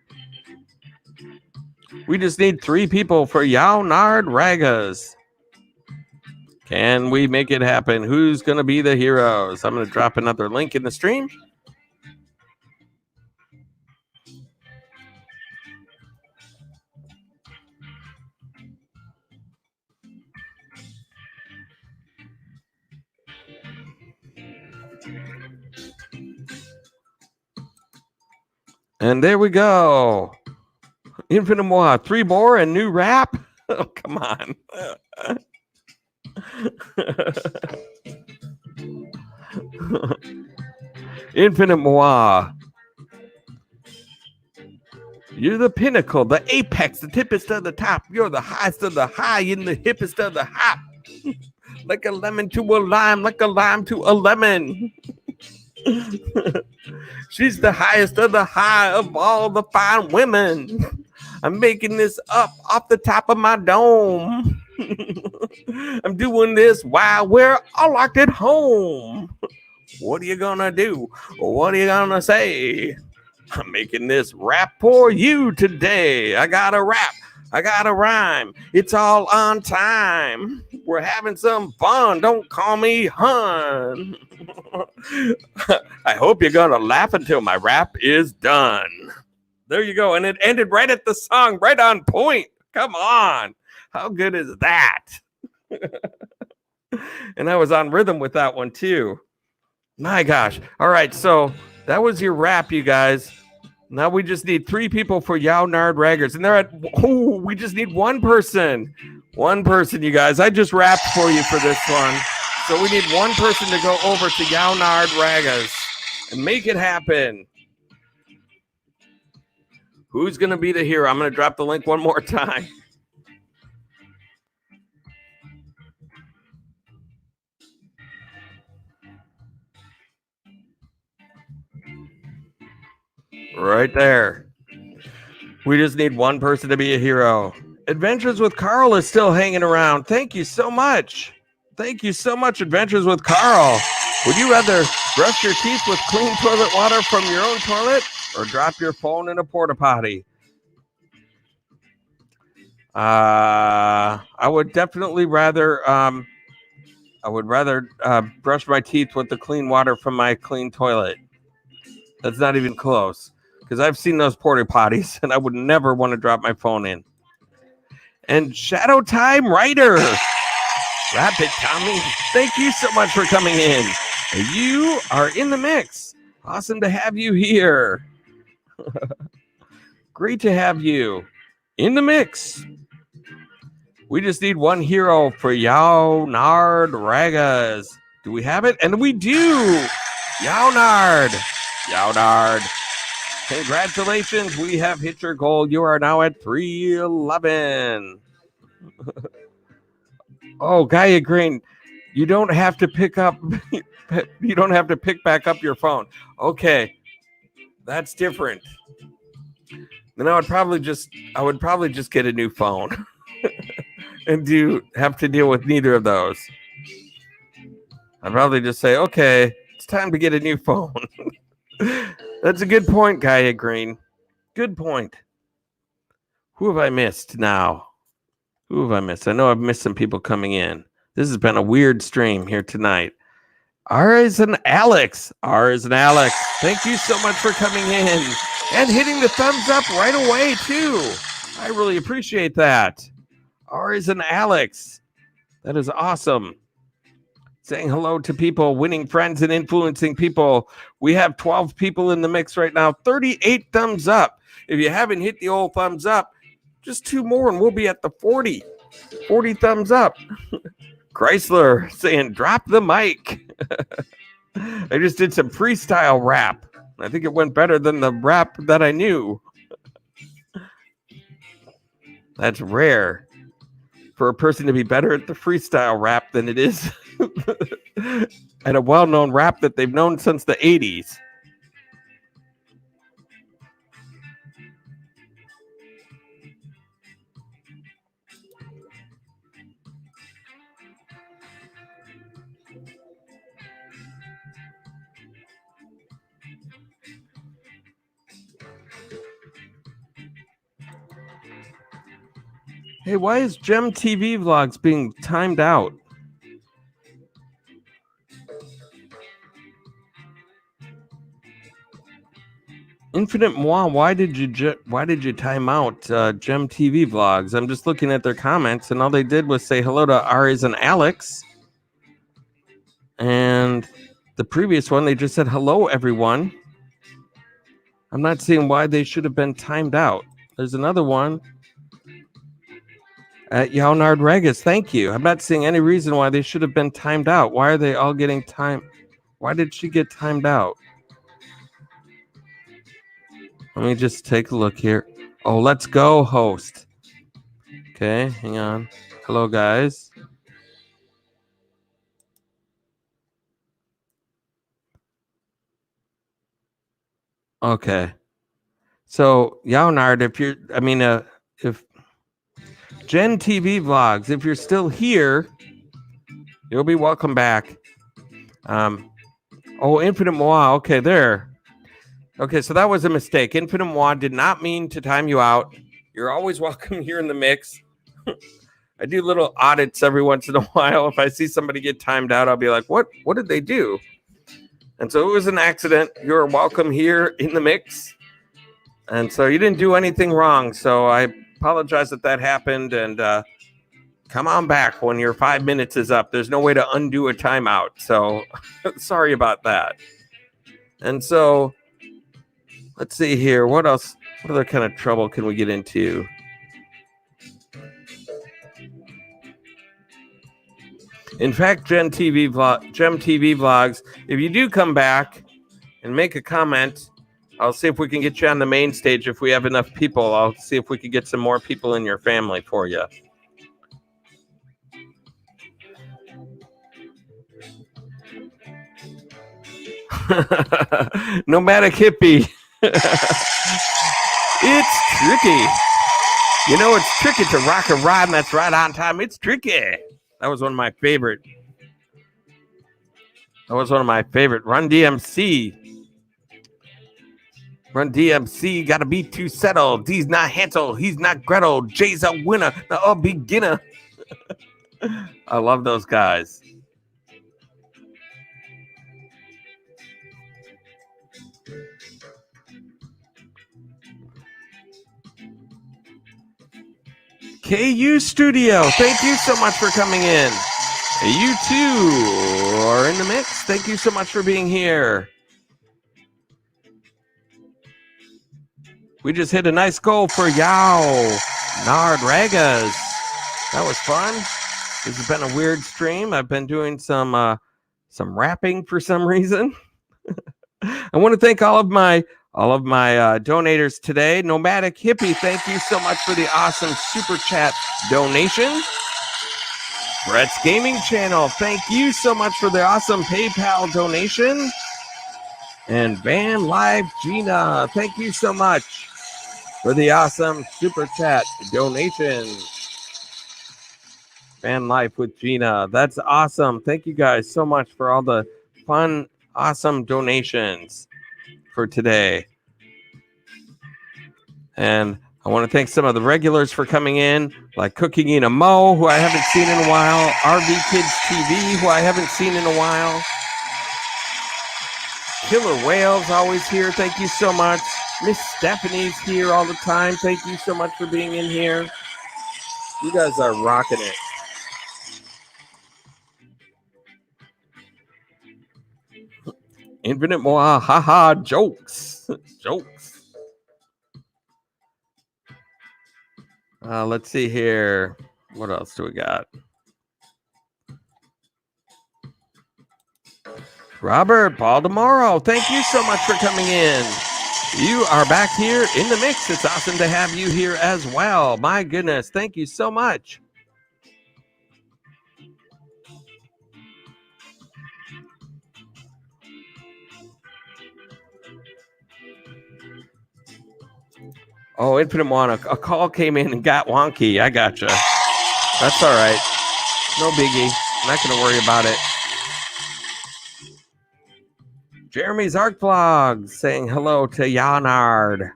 We just need 3 people for Yaunard Ragas. Can we make it happen? Who's going to be the heroes? I'm going to drop another link in the stream. And there we go. Infinite Moi, 3 more and new rap. Oh, come on. Infinite Moi. You're the pinnacle, the apex, the tippest of the top. You're the highest of the high and the hippest of the hop. Like a lemon to a lime, like a lime to a lemon. She's the highest of the high of all the fine women. I'm making this up off the top of my dome. I'm doing this while we're all locked at home. What are you gonna do? What are you gonna say? I'm making this rap for you today. I got a rap. I got a rhyme. It's all on time. We're having some fun. Don't call me hun. I hope you're going to laugh until my rap is done. There you go. And it ended right at the song, right on point. Come on. How good is that? And I was on rhythm with that one too. My gosh. All right. So that was your rap, you guys. Now we just need 3 people for Yaunard Raggers. And they're at, we just need 1 person. 1 person, you guys. I just rapped for you for this one. So we need 1 person to go over to Yaunard Raggers and make it happen. Who's going to be the hero? I'm going to drop the link one more time. Right there. We just need 1 person to be a hero. Adventures with Carl is still hanging around. Thank you so much. Thank you so much, Adventures with Carl. Would you rather brush your teeth with clean toilet water from your own toilet or drop your phone in a porta potty? I would definitely rather brush my teeth with the clean water from my clean toilet. That's not even close. Because I've seen those porta potties, and I would never want to drop my phone in. And Shadow Time Writer, Rapid Tommy, thank you so much for coming in. You are in the mix. Awesome to have you here. Great to have you in the mix. We just need 1 hero for Yaunard Ragas. Do we have it? And we do. Yaunard. Congratulations, we have hit your goal. You are now at 311. Oh, Gaia Green, You don't have to pick up. You don't have to pick back up your phone. Okay, that's different. Then I would probably just get a new phone and have to deal with neither of those. I'd probably just say, okay, it's time to get a new phone. That's a good point, Gaia Green. Good point. Who have I missed now? Who have I missed? I know I've missed some people coming in. This has been a weird stream here tonight. R's and Alex. Thank you so much for coming in and hitting the thumbs up right away, too. I really appreciate that. R's and Alex. That is awesome. Saying hello to people, winning friends and influencing people. We have 12 people in the mix right now. 38 thumbs up. If you haven't hit the old thumbs up, just 2 more and we'll be at the 40. 40 thumbs up. Chrysler saying, drop the mic. I just did some freestyle rap. I think it went better than the rap that I knew. That's rare for a person to be better at the freestyle rap than it is at a well-known rap that they've known since the 80s. Hey, why is Gem TV Vlogs being timed out? Infinite Moi, why did you time out Gem TV Vlogs? I'm just looking at their comments, and all they did was say hello to Aries and Alex. And the previous one, they just said hello, everyone. I'm not seeing why they should have been timed out. There's another one at Yaunard Regas. Thank you. I'm not seeing any reason why they should have been timed out. Why are they all getting timed? Why did she get timed out? Let me just take a look here. Oh, let's go, host. Okay, hang on. Hello, guys. Okay. So, Yaunard, if Gen TV Vlogs, if you're still here, you'll be welcome back. Infinite Moi. Okay, there. Okay, so that was a mistake. Infinite Moi did not mean to time you out. You're always welcome here in the mix. I do little audits every once in a while. If I see somebody get timed out, I'll be like, what did they do? And so it was an accident. You're welcome here in the mix. And so you didn't do anything wrong. So I apologize that happened. And come on back when your 5 minutes is up. There's no way to undo a timeout. So sorry about that. And so let's see here. What else? What other kind of trouble can we get into? In fact, Gem TV Vlogs, if you do come back and make a comment, I'll see if we can get you on the main stage. If we have enough people, I'll see if we can get some more people in your family for you. Nomadic hippie. It's tricky. You know, it's tricky to rock a rhyme that's right on time. It's tricky. That was one of my favorite. Run DMC. Run DMC. Got to be too settled. D's not Hansel. He's not Gretel. Jay's a winner. Not a beginner. I love those guys. KU Studio, thank you so much for coming in. You too are in the mix. Thank you so much for being here. We just hit a nice goal for Nard Regas. That was fun. This has been a weird stream. I've been doing some rapping for some reason. I want to thank all of my donators today. Nomadic Hippie, thank you so much for the awesome super chat donation. Brett's Gaming Channel, thank you so much for the awesome PayPal donation. And Van Live Gina, thank you so much for the awesome Super Chat donation. Van Life with Gina, that's awesome. Thank you guys so much for all the fun, awesome donations for today. And I want to thank some of the regulars for coming in, like Cooking in a Mo, who I haven't seen in a while, RV Kids TV, who I haven't seen in a while. Killer Whales always here. Thank you so much. Miss Stephanie's here all the time. Thank you so much for being in here. You guys are rocking it. Infinite Moa, haha, jokes. Jokes. Let's see here. What else do we got? Robert Baldomoro, thank you so much for coming in. You are back here in the mix. It's awesome to have you here as well. My goodness, thank you so much. Oh, Infinite One, a call came in and got wonky. I gotcha. That's all right. No biggie. I'm not going to worry about it. Jeremy's Art Vlog saying hello to Janard.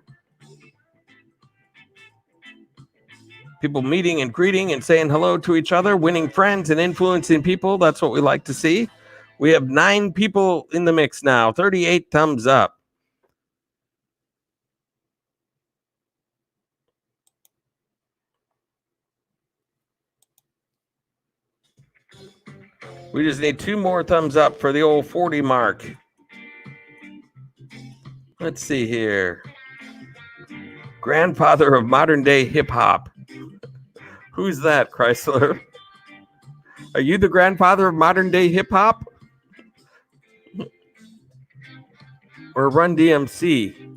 People meeting and greeting and saying hello to each other, winning friends and influencing people. That's what we like to see. We have 9 people in the mix now. 38 thumbs up. We just need 2 more thumbs up for the old 40 mark. Let's see here. Grandfather of modern day hip hop. Who's that, Chrysler? Are you the grandfather of modern day hip hop? Or Run DMC?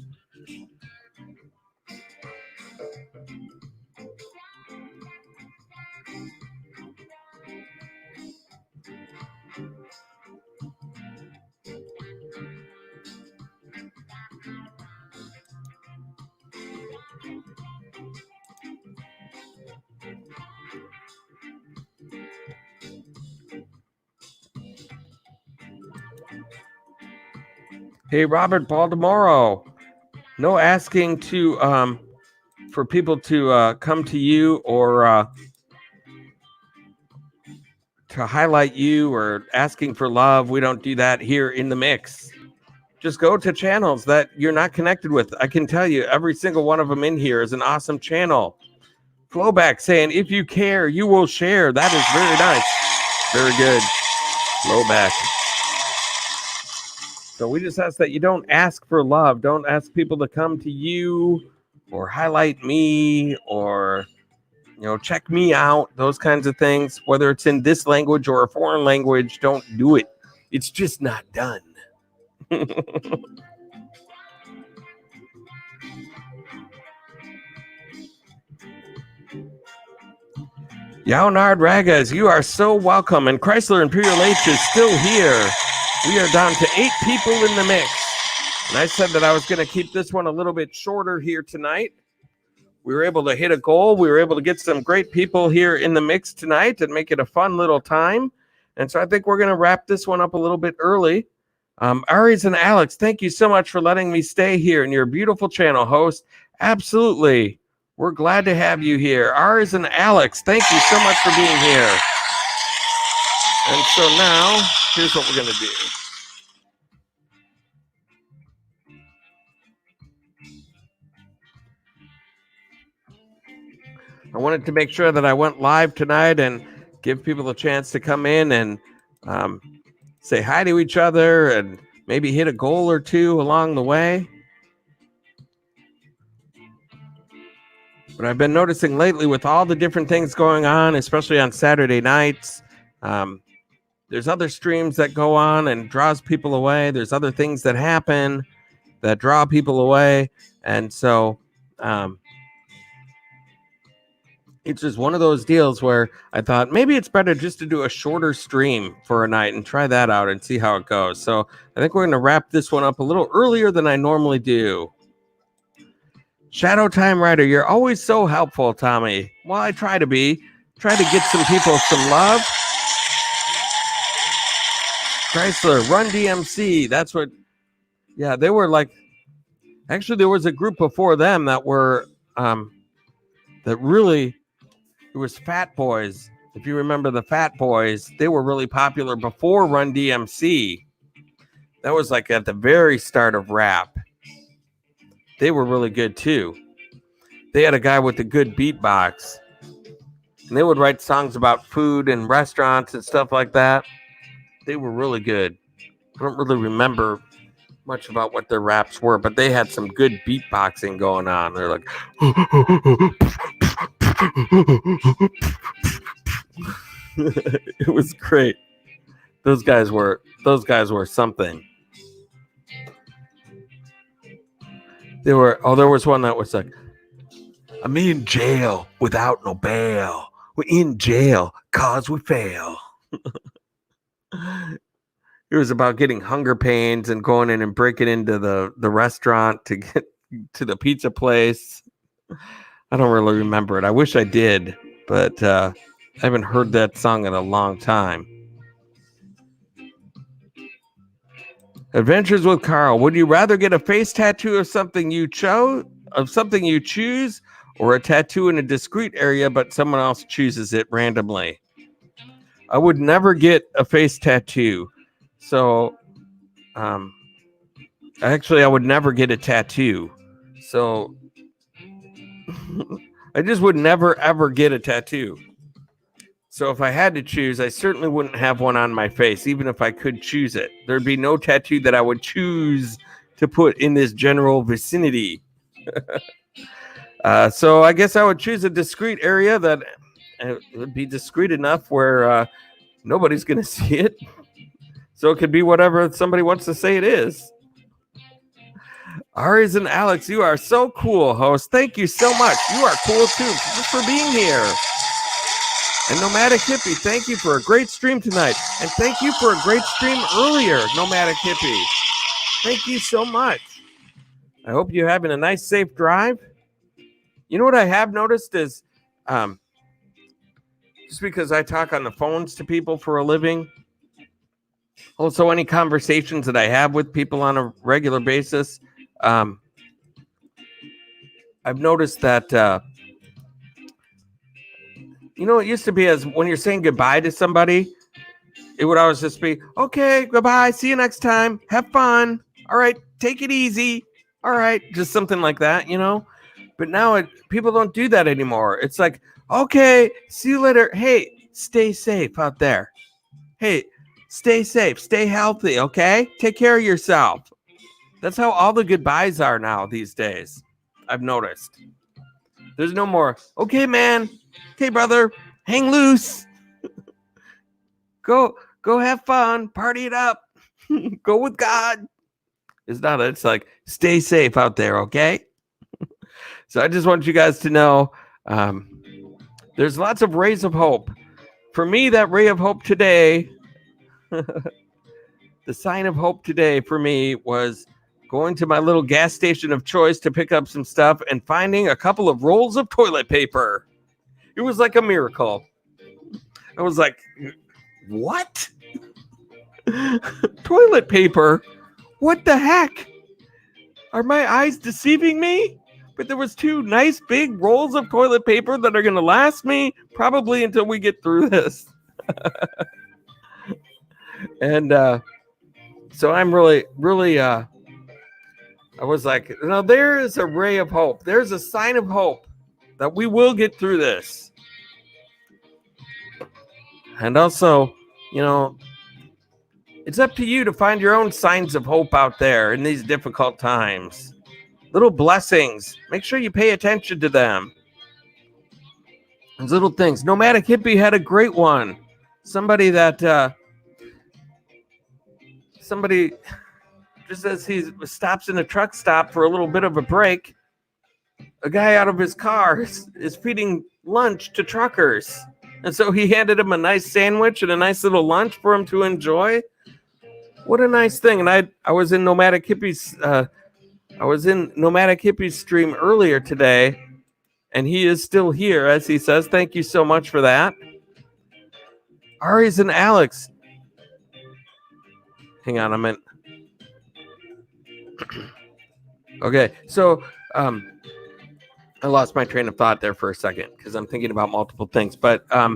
Hey, Robert Baldomoro. No asking to for people to come to you or to highlight you or asking for love. We don't do that here in the mix. Just go to channels that you're not connected with. I can tell you every single one of them in here is an awesome channel. Flowback saying, if you care, you will share. That is very nice. Very good. Flowback. So we just ask that you don't ask for love. Don't ask people to come to you or highlight me or, check me out. Those kinds of things. Whether it's in this language or a foreign language, don't do it. It's just not done. Yaunard Ragas, you are so welcome. And Chrysler Imperial H is still here. We are down to 8 people in the mix. And I said that I was going to keep this one a little bit shorter here tonight. We were able to hit a goal. We were able to get some great people here in the mix tonight and make it a fun little time. And so I think we're going to wrap this one up a little bit early. Aries and Alex, thank you so much for letting me stay here in your beautiful channel, host. Absolutely. We're glad to have you here. Aries and Alex, thank you so much for being here. And so now, here's what we're going to do. I wanted to make sure that I went live tonight and give people a chance to come in and say hi to each other and maybe hit a goal or 2 along the way. But I've been noticing lately with all the different things going on, especially on Saturday nights, there's other streams that go on and draws people away. There's other things that happen that draw people away. And so it's just one of those deals where I thought maybe it's better just to do a shorter stream for a night and try that out and see how it goes. So I think we're going to wrap this one up a little earlier than I normally do. Shadow Time Rider, you're always so helpful, Tommy. Well, I try to be. Try to get some people some love. Chrysler, Run DMC. That's what, yeah, they were like, actually, there was a group before them that were, that really, it was Fat Boys. If you remember the Fat Boys, they were really popular before Run DMC. That was like at the very start of rap. They were really good too. They had a guy with a good beatbox. And they would write songs about food and restaurants and stuff like that. They were really good. I don't really remember much about what their raps were, but they had some good beatboxing going on. They're like, it was great. Those guys were something. There was one that was like, I'm in jail without no bail. We're in jail cause we fail. It was about getting hunger pains and going in and breaking into the restaurant to get to the pizza place. I don't really remember it. I wish I did, but I haven't heard that song in a long time. Adventures with Carl. Would you rather get a face tattoo of something you choose, or a tattoo in a discrete area, but someone else chooses it randomly? I would never get a face tattoo. So, actually, I would never get a tattoo. So, I just would never, ever get a tattoo. So if I had to choose, I certainly wouldn't have one on my face, even if I could choose it. There'd be no tattoo that I would choose to put in this general vicinity. So I guess I would choose a discrete area that would be discreet enough where nobody's going to see it. So it could be whatever somebody wants to say it is. Aries and Alex, you are so cool, host. Thank you so much. You are cool too, just for being here. And Nomadic Hippie, thank you for a great stream tonight. And thank you for a great stream earlier, Nomadic Hippie. Thank you so much. I hope you're having a nice, safe drive. You know what I have noticed is, just because I talk on the phones to people for a living, also any conversations that I have with people on a regular basis, I've noticed that, it used to be as when you're saying goodbye to somebody, it would always just be, okay, goodbye, see you next time, have fun, all right, take it easy, all right, just something like that, But now people don't do that anymore. It's like, okay, see you later. Hey, stay safe out there. Hey, stay safe, stay healthy, okay? Take care of yourself. That's how all the goodbyes are now these days, I've noticed. There's no more, okay, man. Okay, brother, hang loose. Go have fun. Party it up. Go with God. It's not. It's like, stay safe out there, okay? So I just want you guys to know there's lots of rays of hope. For me, that ray of hope today, the sign of hope today for me was going to my little gas station of choice to pick up some stuff and finding a couple of rolls of toilet paper. It was like a miracle. I was like, what? Toilet paper? What the heck? Are my eyes deceiving me? But there was 2 nice big rolls of toilet paper that are going to last me probably until we get through this. And so I'm really, I was like, there is a ray of hope. There's a sign of hope that we will get through this. And also, it's up to you to find your own signs of hope out there in these difficult times. Little blessings. Make sure you pay attention to them. Those little things. Nomadic Hippie had a great one. Somebody just as he stops in a truck stop for a little bit of a break, a guy out of his car is feeding lunch to truckers. And so he handed him a nice sandwich and a nice little lunch for him to enjoy. What a nice thing. And I was in Nomadic Hippies stream earlier today, and he is still here, as he says. Thank you so much for that. Ari's and Alex. Hang on a minute. Okay, so I lost my train of thought there for a second because I'm thinking about multiple things. But I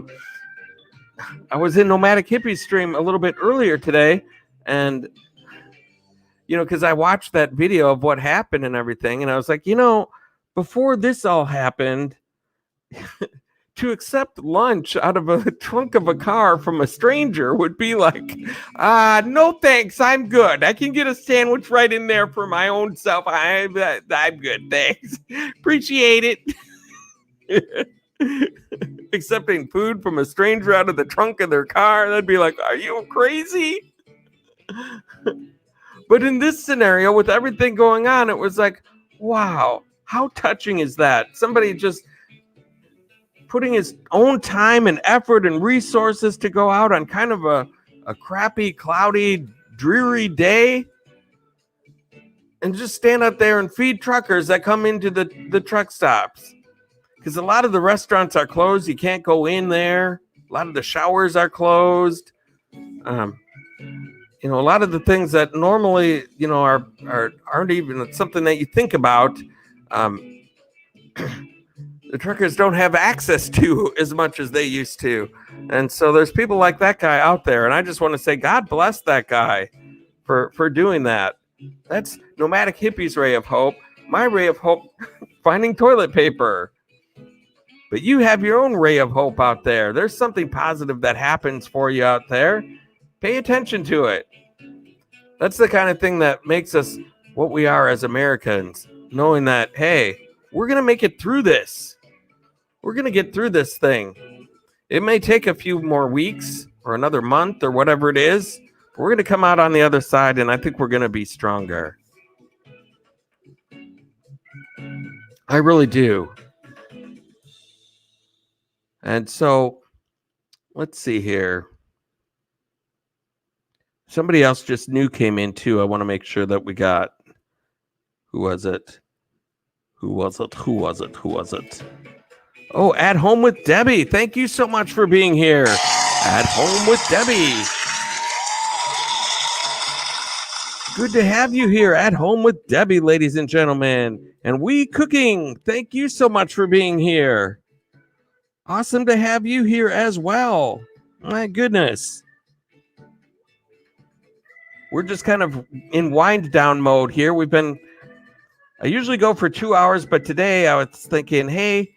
was in Nomadic Hippies stream a little bit earlier today, and because I watched that video of what happened and everything, and I was like, before this all happened, to accept lunch out of a trunk of a car from a stranger would be like, no thanks, I'm good. I can get a sandwich right in there for my own self. I'm good, thanks. Appreciate it. Accepting food from a stranger out of the trunk of their car, that'd be like, are you crazy? But in this scenario, with everything going on, it was like, wow, how touching is that? Somebody just putting his own time and effort and resources to go out on kind of a crappy, cloudy, dreary day and just stand out there and feed truckers that come into the truck stops. Because a lot of the restaurants are closed. You can't go in there. A lot of the showers are closed. A lot of the things that normally, aren't even something that you think about. The truckers don't have access to as much as they used to. And so there's people like that guy out there. And I just want to say, God bless that guy for doing that. That's Nomadic Hippies' ray of hope. My ray of hope, finding toilet paper. But you have your own ray of hope out there. There's something positive that happens for you out there. Pay attention to it. That's the kind of thing that makes us what we are as Americans. Knowing that, hey, we're going to make it through this. We're going to get through this thing. It may take a few more weeks or another month or whatever it is. But we're going to come out on the other side, and I think we're going to be stronger. I really do. And so, let's see here. Somebody else just new came in too. I want to make sure that we got. Who was it? Oh, At Home with Debbie. Thank you so much for being here. At Home with Debbie. Good to have you here at Home with Debbie, ladies and gentlemen. And We Cooking. Thank you so much for being here. Awesome to have you here as well. My goodness. We're just kind of in wind down mode here. I usually go for 2 hours, but today I was thinking, hey,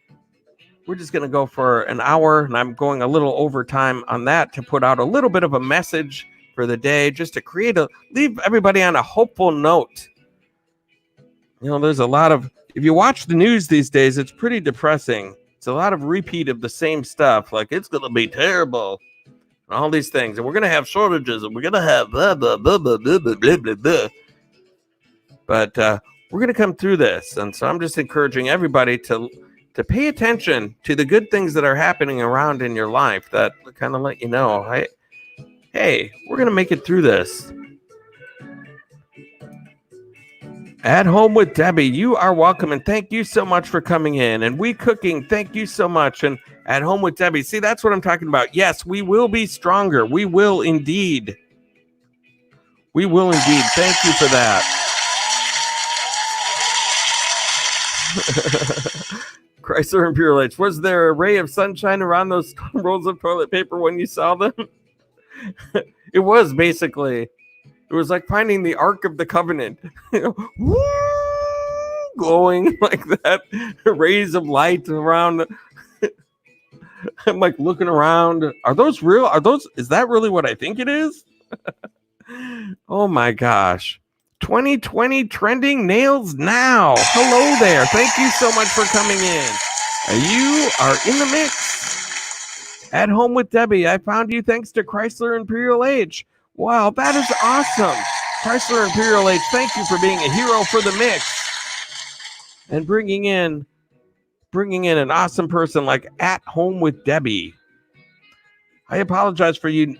we're just going to go for an hour, and I'm going a little overtime on that to put out a little bit of a message for the day, just to leave everybody on a hopeful note. There's a lot of, if you watch the news these days, it's pretty depressing. It's a lot of repeat of the same stuff, like it's going to be terrible, and all these things, and we're going to have shortages, and we're going to have blah, blah, blah, blah, blah, blah, blah, blah, blah. But we're going to come through this, and so I'm just encouraging everybody to pay attention to the good things that are happening around in your life that kind of let you know, hey, we're going to make it through this. At Home with Debbie, you are welcome, and thank you so much for coming in. And We Cooking, thank you so much. And At Home with Debbie, see, that's what I'm talking about. Yes, we will be stronger. We will indeed. We will indeed. Thank you for that. Chrysler Imperial H. Was there a ray of sunshine around those rolls of toilet paper when you saw them? It was basically. It was like finding the Ark of the Covenant. Glowing like that. Rays of light around. I'm like looking around. Are those real? Is that really what I think it is? Oh my gosh. 2020 trending nails now. Hello there. Thank you so much for coming in. You are in the mix. At Home with Debbie, I found you thanks to Chrysler Imperial H. Wow, that is awesome. Chrysler Imperial H, thank you for being a hero for the mix and bringing in bringing in an awesome person like At Home with Debbie. I apologize for you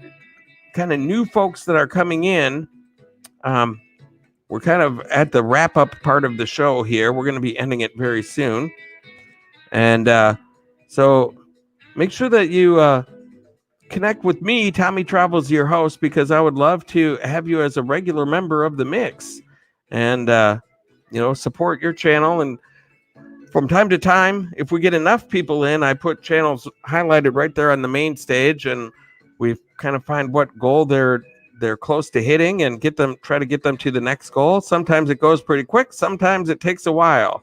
kind of new folks that are coming in. We're kind of at the wrap-up part of the show here. We're going to be ending it very soon. And so make sure that you connect with me, Tommy Travels, your host, because I would love to have you as a regular member of the mix and, support your channel. And from time to time, if we get enough people in, I put channels highlighted right there on the main stage, and we kind of find what goal they're close to hitting and try to get them to the next goal. Sometimes it goes pretty quick. Sometimes it takes a while.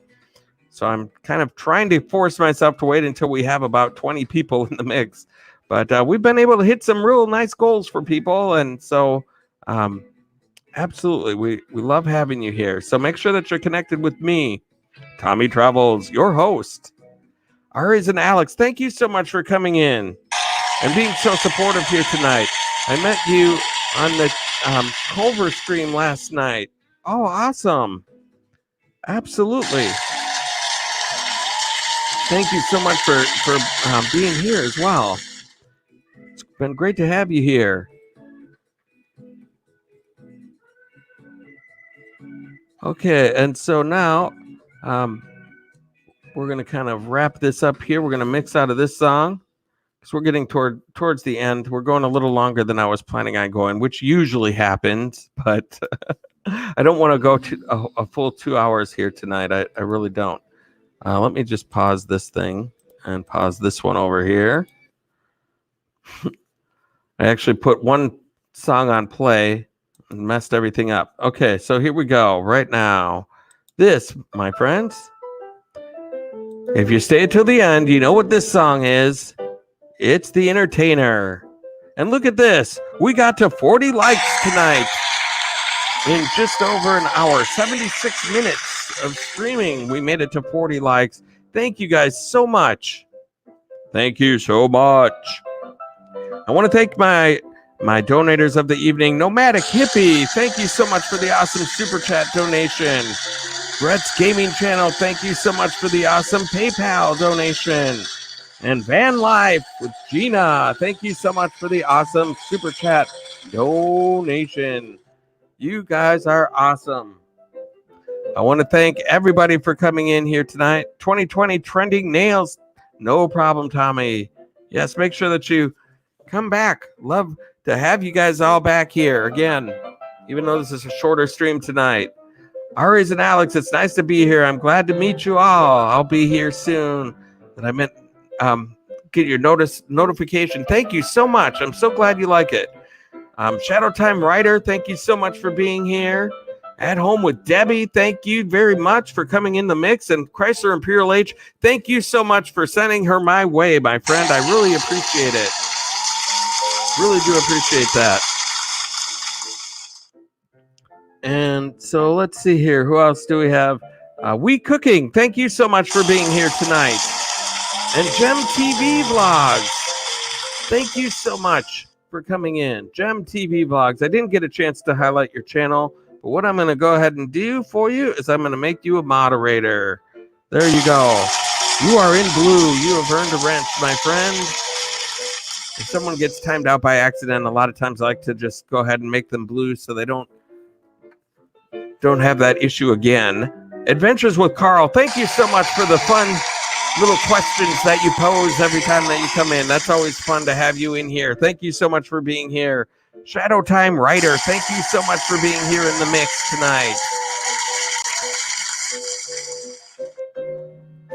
So I'm kind of trying to force myself to wait until we have about 20 people in the mix. But we've been able to hit some real nice goals for people. And so absolutely, we love having you here. So make sure that you're connected with me, Tommy Travels, your host. Ari's and Alex, thank you so much for coming in and being so supportive here tonight. I met you on the Culver stream last night. Oh, awesome. Absolutely. Thank you so much for being here as well. It's been great to have you here. Okay, and so now we're going to kind of wrap this up here. We're going to mix out of this song because we're getting towards the end. We're going a little longer than I was planning on going, which usually happens, but I don't want to go to a full 2 hours here tonight. I really don't. Let me just pause this thing and pause this one over here. I actually put one song on play and messed everything up. Okay, so here we go right now. This, my friends, if you stay till the end, you know what this song is. It's The Entertainer. And look at this. We got to 40 likes tonight in just over an hour, 76 minutes of streaming. We made it to 40 likes. Thank you guys so much. Thank you so much. I want to thank my donators of the evening. Nomadic Hippie, thank you so much for the awesome super chat donation. Brett's Gaming Channel, thank you so much for the awesome PayPal donation. And Van Life with Gina, thank you so much for the awesome super chat donation. You guys are awesome. I want to thank everybody for coming in here tonight. 2020 Trending Nails. No problem, Tommy. Yes, make sure that you come back. Love to have you guys all back here again, even though this is a shorter stream tonight. Ari's and Alex, it's nice to be here. I'm glad to meet you all. I'll be here soon. And I meant get your notification. Thank you so much. I'm so glad you like it. Shadow Time Writer, thank you so much for being here. At Home with Debbie, thank you very much for coming in the mix. And Chrysler Imperial H, thank you so much for sending her my way, my friend. I really appreciate it. Really do appreciate that. And so let's see here. Who else do we have? We Cooking, thank you so much for being here tonight. And Gem TV Vlogs, thank you so much for coming in. Gem TV Vlogs, I didn't get a chance to highlight your channel, but what I'm going to go ahead and do for you is I'm going to make you a moderator. There you go. You are in blue. You have earned a wrench, my friend. If someone gets timed out by accident, a lot of times I like to just go ahead and make them blue so they don't have that issue again. Adventures with Carl, thank you so much for the fun little questions that you pose every time that you come in. That's always fun to have you in here. Thank you so much for being here. Shadow Time Writer, thank you so much for being here in the mix tonight.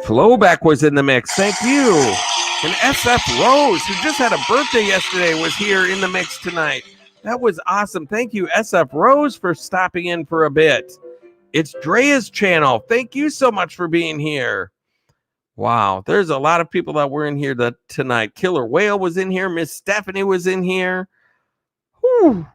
Flowback was in the mix, thank you. And SF Rose, who just had a birthday yesterday, was here in the mix tonight. That was awesome. Thank you, SF Rose, for stopping in for a bit. It's Drea's channel. Thank you so much for being here. Wow, there's a lot of people that were in here tonight. Killer Whale was in here. Miss Stephanie was in here. Whew.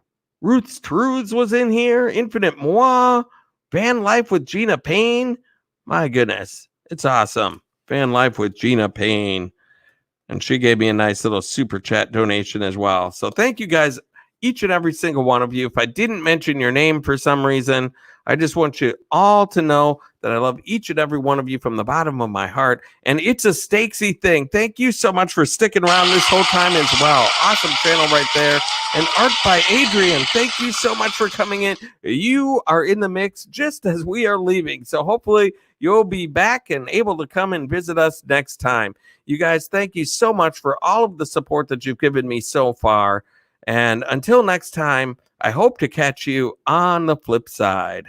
Ruth's Truths was in here. Infinite Moi. Van Life with Gina Payne. My goodness, it's awesome. Van Life with Gina Payne. And she gave me a nice little super chat donation as well. So thank you guys, each and every single one of you. If I didn't mention your name for some reason, I just want you all to know that I love each and every one of you from the bottom of my heart. And it's a Stakesy thing. Thank you so much for sticking around this whole time as well. Awesome channel right there. And art by Adrian. Thank you so much for coming in. You are in the mix just as we are leaving. So hopefully you'll be back and able to come and visit us next time. You guys, thank you so much for all of the support that you've given me so far. And until next time, I hope to catch you on the flip side.